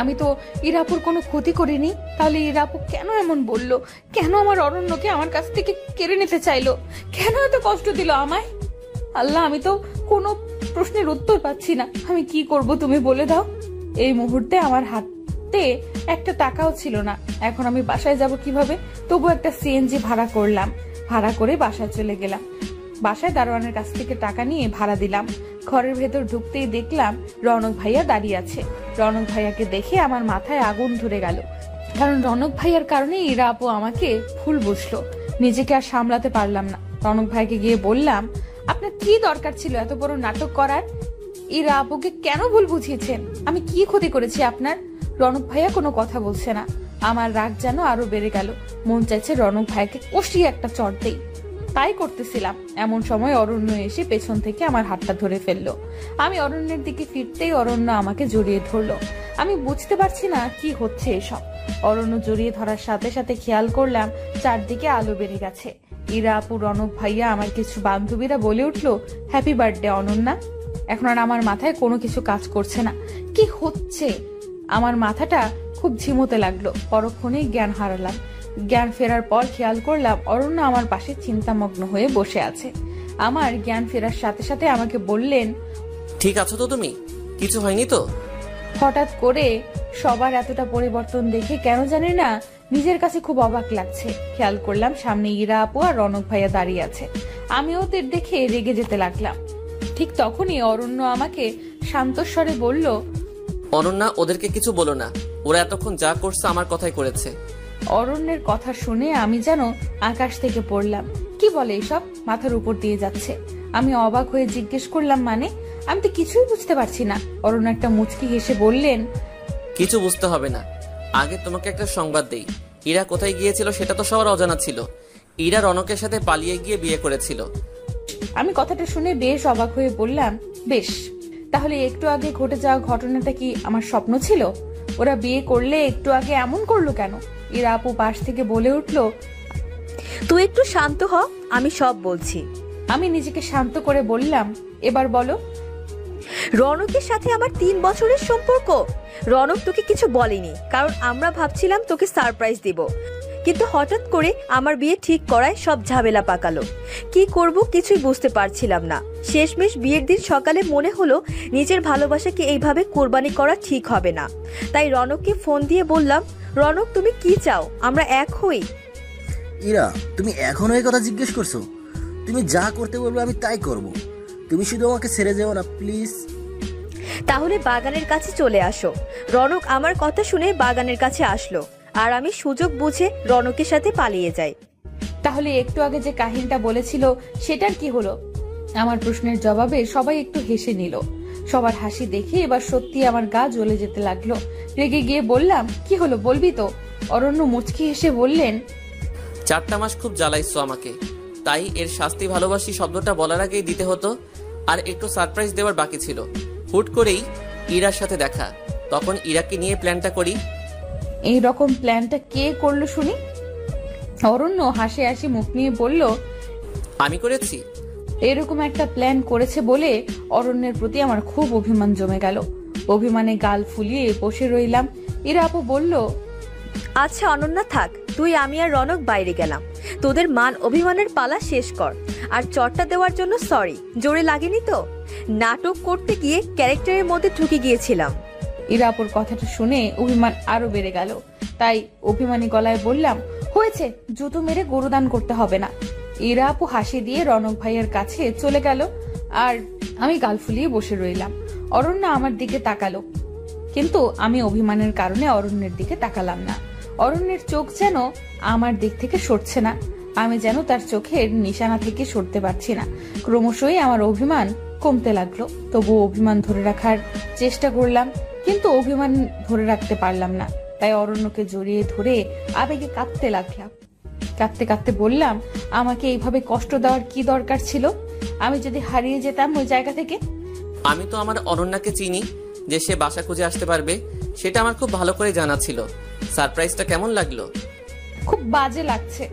Speaker 1: আমি তো ইরাপুর কোনো ক্ষতি করিনি, তাহলে ইরাপু কেন এমন বলল? কেন আমার অরণ্যকে আমার কাছ থেকে কেড়ে নিতে চাইলো? কেন এত কষ্ট দিল আমায়? আল্লাহ, আমি তো কোনো প্রশ্নের উত্তর পাচ্ছি না। আমি কি করব তুমি বলে দাও। এই মুহূর্তে আমার হাতে একটা টাকাও ছিল না। এখন আমি বাসায় যাব কিভাবে? তবু একটা সিএনজি ভাড়া করলাম, ভাড়া করে বাসায় চলে গেলাম। বাসায় দারোয়ানের কাছ থেকে টাকা নিয়ে ভাড়া দিলাম। ঘরের ভেতর ঢুকতেই দেখলাম রনক ভাইয়া দাঁড়িয়ে আছে। রনক ভাইয়াকে দেখে আমার মাথায় আগুন ধরে গেল, কারণ রনক ভাইয়ার কারণে ইরা আপু আমাকে ভুল বুঝলো। নিজেকে আর সামলাতে পারলাম না। রনক ভাইকে গিয়ে বললাম, আপনার কি দরকার ছিল এত বড় নাটক করার? ইরা আপুকে কেন ভুল বুঝিয়েছেন? আমি কি ক্ষতি করেছি আপনার? রনক ভাইয়া কোনো কথা বলছে না। আমার রাগ যেন আরো বেড়ে গেল। মন চাইছে রনক ভাইয়াকে কষিয়ে একটা চড় দেই। তাই করতেছিলাম, এমন সময় অরণ্য এসে পেছন থেকে আমার হাতটা ধরে ফেললো। আমি অরণ্যের দিকে ফিরতেই অরণ্য আমাকে জড়িয়ে ধরলো। আমি বুঝতে পারছি না কি হচ্ছে এসব। অরণ্য জড়িয়ে ধরার সাথে সাথে খেয়াল করলাম চারদিকে আলো বেড়ে গেছে। ইরা আপু, রনক ভাইয়া, আমার কিছু বান্ধবীরা বলে উঠলো, হ্যাপি বার্থডে অনন্যা। এখন আর আমার মাথায় কোনো কিছু কাজ করছে না। কি হচ্ছে? আমার মাথাটা খুব ঝিমোতে লাগলো। পরক্ষণেই জ্ঞান হারালাম। জ্ঞান ফেরার পর খেয়াল করলাম অরণ্য আমার পাশে চিন্তামগ্ন হয়ে বসে আছে। আমার জ্ঞান ফেরার সাথে সাথে আমাকে বললেন,
Speaker 4: ঠিক আছো তো তুমি? কিছু হয়নি তো?
Speaker 1: হঠাৎ করে সবার এতটা পরিবর্তন দেখে কেন জানি না নিজের কাছে খুব অবাক লাগছে। খেয়াল করলাম সামনে ইরা আপু আর রনক ভাইয়া দাঁড়িয়ে আছে। আমি ওদের দেখে রেগে যেতে লাগলাম। ঠিক তখনই অরণ্য আমাকে শান্তস্বরে বলল,
Speaker 4: অনন্যা, ওদেরকে কিছু বলো না। ওরা এতক্ষণ যা করছে আমার কথাই করেছে।
Speaker 1: অরণ্যের কথা শুনে আমি যেন আকাশ থেকে পড়লাম। কি বলে এসব? মাথার উপর দিয়ে যাচ্ছে। আমি অবাক হয়ে জিজ্ঞেস করলাম, মানে? আমি তো কিছুই বুঝতে পারছি না। অরণ্য একটা মুচকি হেসে বললেন,
Speaker 4: কিছু বুঝতে হবে না। আগে তোমাকে একটা সংবাদ দেই। ইরা কোথায় গিয়েছিল সেটা তো সবার অজানা ছিল। ইরা রনকের সাথে পালিয়ে গিয়ে বিয়ে করেছিল।
Speaker 1: আমি কথাটা শুনে বেশ অবাক হয়ে বললাম, বেশ, তাহলে একটু আগে ঘটে যাওয়া ঘটনাটা কি আমার স্বপ্ন ছিল? ওরা বিয়ে করলে একটু আগে এমন করলো কেন? ইরা আপু পাশ থেকে বলে উঠলো,
Speaker 5: তুই একটু শান্ত হ, আমি সব বলছি।
Speaker 1: আমি নিজেকে শান্ত করে বললাম, এবার বলো।
Speaker 5: রনকের সাথে আমার 3 বছরের সম্পর্ক। রনক তোকে কিছু বলেনি, কারণ আমরা ভাবছিলাম তোকে সারপ্রাইজ দিব, কিন্তু হঠাৎ করে আমার বিয়ে ঠিক করায় সব ঝামেলা পাকালো। কি করব কিছুই বুঝতে পারছিলাম না। শেষমেশ বিয়ের দিন সকালে মনে হলো নিজের ভালোবাসাকে এইভাবে কোরবানি করা ঠিক হবে না। তাই রনককে ফোন দিয়ে বললাম, রনক তুমি কি চাও? আমরা এক হই।
Speaker 6: ইরা, তুমি এখনো এই কথা জিজ্ঞেস করছো? তুমি যা করতে বলবে আমি তাই করব। তুমি শুধু আমাকে ছেড়ে যেও না প্লিজ।
Speaker 5: তাহলে বাগানের কাছে চলে আসো। রনক আমার কথা শুনে বাগানের কাছে আসলো, আর আমি সুযোগ বুঝে রনকের সাথে পালিয়ে যাই।
Speaker 1: তাহলে একটু আগে যে কাহিনীটা বলেছিল সেটার কি হলো? আমার প্রশ্নের জবাবে সবাই একটু হেসে নিল। সবার হাসি দেখে এবার সত্যি আমার গা জ্বলে যেতে লাগলো। রেগে গিয়ে বললাম, কি হলো বলবি তো? অরণ্য মুচকি হেসে বললেন,
Speaker 4: 4টা মাস খুব জ্বালাইছো আমাকে, তাই এর শাস্তি ভালোবাসি শব্দটা বলার আগেই দিতে হতো। আর একটু সারপ্রাইজ দেওয়ার বাকি ছিল। হুট করেই ইরার সাথে দেখা, তখন ইরাকে নিয়ে প্ল্যানটা করি।
Speaker 1: এই রকম প্ল্যানটা কে করলো শুনি? অরণ্য হাসি হাসি মুখ নিয়ে বলল,
Speaker 4: আমি করেছি।
Speaker 1: এরকম একটা প্ল্যান করেছে বলে অরণ্যের প্রতি আমার খুব অভিমান জমে গেল। অভিমানে গাল ফুলিয়ে বসে রইলাম। ইরা আপু বলল,
Speaker 5: আচ্ছা অনন্যা থাক, তুই, আমি আর রনক বাইরে গেলাম। তোদের মান অভিমানের পালা শেষ কর। আর চটটা দেওয়ার জন্য সরি, জোরে লাগেনি তো? নাটক করতে গিয়ে ক্যারেক্টারের মধ্যে ঢুকে গিয়েছিলাম।
Speaker 1: ইরা আপুর কথাটা শুনে অভিমান আরো বেড়ে গেল। তাই অভিমানী গলায় বললাম, হয়েছে, জুতো মেরে গরুদান করতে হবে না। ইরা আপু হাসি দিয়ে রনক ভাইয়ের কাছে চলে গেল, আর আমি গাল ফুলিয়ে বসে রইলাম। অরণ্য আমার দিকে তাকালো, কিন্তু আমি অভিমানের কারণে অরণ্যের দিকে তাকালাম না। অরণ্যের চোখ যেন আমার দিক থেকে সরছে না। আমি যেন তার চোখের নিশানা থেকে সরতে পারছি না। ক্রমশই আমার অভিমান কমতে লাগলো। তবু অভিমান ধরে রাখার চেষ্টা করলাম, কিন্তু অভিমান ধরে রাখতে পারলাম না। তাই অরণ্যকে জড়িয়ে ধরে আবেগে কাঁদতে লাগলাম। কাঁদতে কাঁদতে বললাম, আমাকে এইভাবে কষ্ট দেওয়ার কি দরকার ছিল? আমি যদি হারিয়ে যেতাম ওই জায়গা থেকে?
Speaker 4: আমি তো আমার অনন্যাকে চিনি, যে সে বাসা খুঁজে আসতে পারবে, সেটা আমার খুব ভালো করে জানা ছিল। সারপ্রাইজটা কেমন লাগলো?
Speaker 1: খুব বাজে লাগছে।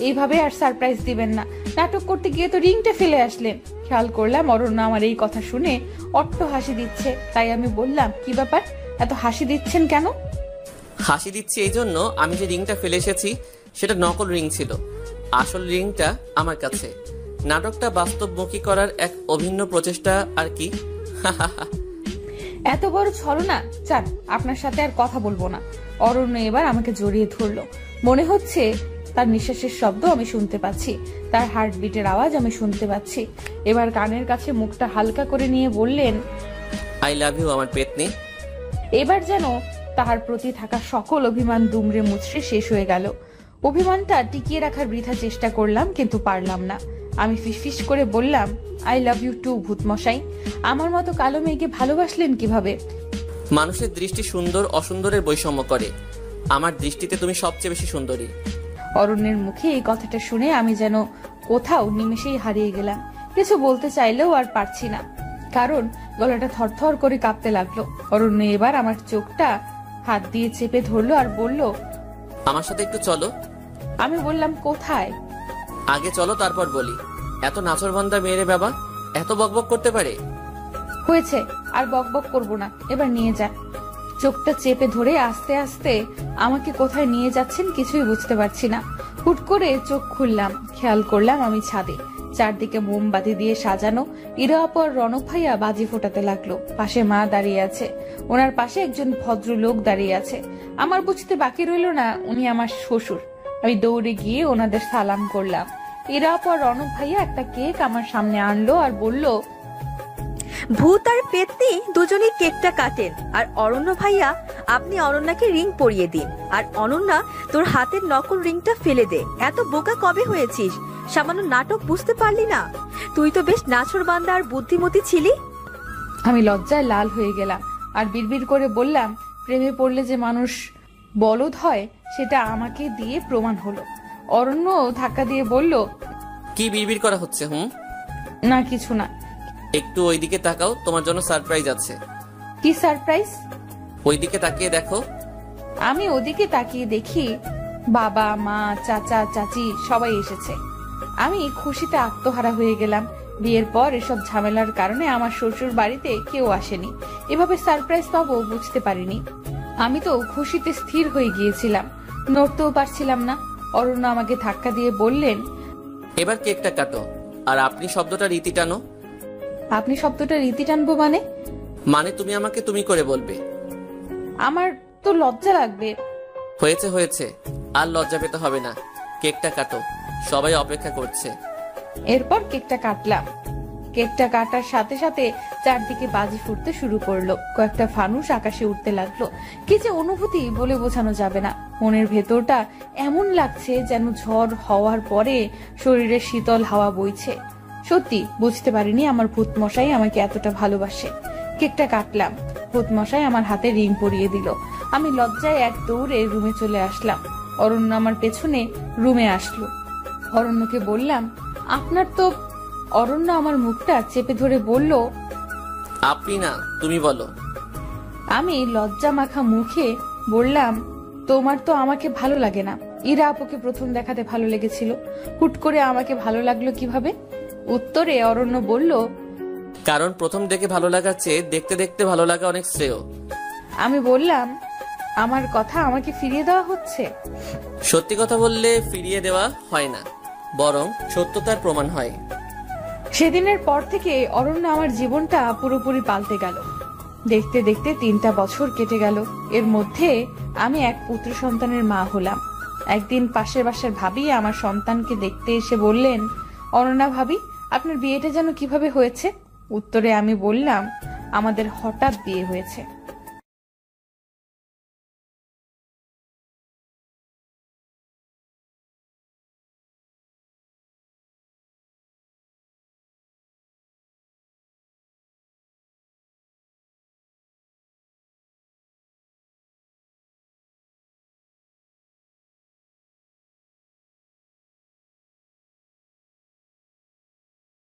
Speaker 1: এইভাবে আর সারপ্রাইজ দিবেন না। নাটক করতে গিয়ে তো রিংটা ফেলে আসলেন। খেয়াল করলাম অরণ্য আমার এই কথা শুনে অট্ট হাসি দিচ্ছে। তাই আমি বললাম, কি ব্যাপার, এত হাসি দিচ্ছেন কেন?
Speaker 4: হাসি দিচ্ছি এই জন্য, আমি যে রিংটা ফেলে এসেছি সেটা নকল রিং ছিল, আসল রিংটা আমার কাছে। নাটকটা বাস্তবমুখী করার এক অভিন্ন প্রচেষ্টা আর কি।
Speaker 1: এত বড় ছলনা! চান, আপনার সাথে আর কথা বলবো না। অরণ্য এবার আমাকে জড়িয়ে ধরলো। মনে হচ্ছে তার নিঃশ্বাসের শব্দ আমি শুনতে পাচ্ছি, তার হার্টবিটের আওয়াজ আমি শুনতে পাচ্ছি। এবার কানের কাছে মুখটা হালকা করে নিয়ে বললেন,
Speaker 4: আই লাভ ইউ আমার পেতনি।
Speaker 1: এবার যেন তাহার প্রতি থাকা সকল অভিমান দুমড়ে মুচড়ে শেষ হয়ে গেল। অভিমানটা টিকিয়ে রাখার বৃথা চেষ্টা করলাম, কিন্তু পারলাম না। আমি ফিসফিস করে বললাম, আই লাভ ইউ টু ভূতমশাই। আমার মতো কালো মেয়েকে ভালোবাসলেন কিভাবে?
Speaker 4: মানুষের দৃষ্টি সুন্দর অসুন্দরের বৈষম্য করে, আমার দৃষ্টিতে তুমি সবচেয়ে বেশি সুন্দরী।
Speaker 1: অরণ্যের মুখে এই কথাটা শুনে আমি যেন কোথাও নিমেষেই হারিয়ে গেলাম। কিছু বলতে চাইলেও আর পারছি না, কারণ গলাটা থরথর করে কাঁপতে লাগলো। অরণ্য এবার আমার চোখটা হাত দিয়ে চেপে ধরলো আর বলল,
Speaker 4: আমার সাথে একটু চলো।
Speaker 1: আমি বললাম, কোথায়?
Speaker 4: আগে চলো তারপর বলি। এত নাচরবান্দা মেয়েরে বাবা এত বকবক করতে পারে?
Speaker 1: হয়েছে, আর বকবক করবো না, এবার নিয়ে যান। চোখটা চেপে ধরে আস্তে আস্তে আমাকে কোথায় নিয়ে যাচ্ছেন কিছুই বুঝতে পারছি না। হুট করে চোখ খুললাম, খেয়াল করলাম আমি ছাদে। চারদিকে মোমবাতি দিয়ে সাজানো। ইরা অপর রনক ভাইয়া বাজি ফোটাতে লাগলো। পাশে মা দাঁড়িয়ে আছে, ওনার পাশে একজন ভদ্রলোক দাঁড়িয়ে আছে। আমার বুঝতে বাকি রইল না উনি আমার শ্বশুর। আমি দৌড়ে গিয়ে ওনাদের সালাম করলাম। ইরা অপর রনক ভাইয়া একটা কেক আমার সামনে আনলো আর বলল,
Speaker 5: ভূত আর পেতনি দুজনেই কেকটা কাটেন, আর অরণ্য ভাইয়া আপনি অনন্যাকে রিং পরিয়ে দিন, আর অনন্যা তোর হাতের নকল রিংটা ফেলে দে। এত বোকা কবে হয়েছিস? সামান্য নাটক বুঝতে পারলি না? তুই তো বেশ নাছোড়বান্দা আর বুদ্ধিমতী ছিলি।
Speaker 1: আমি লজ্জায় লাল হয়ে গেলাম আর বিড়বিড় করে বললাম, প্রেমে পড়লে যে মানুষ বলদ হয় সেটা আমাকে দিয়ে প্রমাণ হলো। অরণ্য ধাক্কা দিয়ে বলল,
Speaker 4: কি বিড়বিড় করা হচ্ছে?
Speaker 1: না কিছু না।
Speaker 4: একটু ওইদিকে তাকাও, তোমার জন্য সারপ্রাইজ আছে।
Speaker 1: কি সারপ্রাইজ?
Speaker 4: ওইদিকে তাকিয়ে দেখো।
Speaker 1: আমি ওদিকে তাকিয়ে দেখি বাবা, মা, চাচা, চাচি সবাই এসেছে। আমি খুশিতে আত্মহারা হয়ে গেলাম। বিয়ের পর এসব ঝামেলার কারণে আমার শ্বশুর বাড়িতে কেউ আসেনি। এভাবে সারপ্রাইজ পাবো বুঝতে পারিনি। আমি তো খুশিতে স্থির হয়ে গিয়েছিলাম, নড়তেও পারছিলাম না। অরণ্য আমাকে ধাক্কা দিয়ে বললেন,
Speaker 4: এবার কেকটা কাটো, আর আপনি শব্দটা রীতি টানো।
Speaker 1: আপনি শব্দটা রীতি টানবো মানে?
Speaker 4: মানে তুমি আমাকে তুমি করে বলবে।
Speaker 1: আমার তো লজ্জা লাগবে।
Speaker 4: হয়েছে হয়েছে, আর লজ্জা পেতে হবে না। কেকটা কাটো, সবাই অপেক্ষা করছে।
Speaker 1: এরপর কেকটা কাটলাম। কেকটা কাটার সাথে সাথে চারদিকে বাজি ফুটতে শুরু করলো। কয়েকটা ফানুস আকাশে উঠতে লাগলো। কি যে অনুভূতি বলে বোঝানো যাবে না। মনের ভেতরটা এমন লাগছে যেন ঝড় হওয়ার পরে শরীরে শীতল হাওয়া বইছে। সত্যি বুঝতে পারিনি আমার ভূত মশাই আমাকে এতটা ভালোবাসে। কেকটা কাটলাম, ভূত মশাই আমার হাতে রিং পরিয়ে দিল। আমি লজ্জায় এক দৌড়ে রুমে চলে আসলাম। অরণ্য আমার পেছনে রুমে আসলো। অরণ্যকে বললাম, আপনার তো। অরণ্য আমার মুখটা চেপে ধরে বলল,
Speaker 4: আপনি না, তুমি বলো।
Speaker 1: আমি লজ্জা মাখা মুখে বললাম, তোমার তো আমাকে ভালো লাগে না। ইরা আপুকে প্রথম দেখাতে ভালো লেগেছিল, হুট করে আমাকে ভালো লাগলো কিভাবে? উত্তরে অরণ্য বলল,
Speaker 4: কারণ প্রথম দেখে ভালো লাগার চেয়ে দেখতে দেখতে ভালো লাগা অনেক শ্রেয়।
Speaker 1: আমি বললাম, আমার কথা আমাকে ফিরিয়ে দেওয়া হচ্ছে?
Speaker 4: সত্যি কথা বললে ফিরিয়ে দেওয়া হয় না, বরং সত্যতার প্রমাণ হয়।
Speaker 1: সেদিনের পর থেকে অরণ্য আমার জীবনটা পুরোপুরি পাল্টে গেল। দেখতে দেখতে 3টা বছর কেটে গেল। এর মধ্যে আমি এক পুত্র সন্তানের মা হলাম। একদিন পাশের বাসার ভাবি আমার সন্তানকে দেখতে এসে বললেন, অনন্যা ভাবি, আপনার বিয়েটা যেন কিভাবে হয়েছে? উত্তরে আমি বললাম, আমাদের হঠাৎ বিয়ে হয়েছে।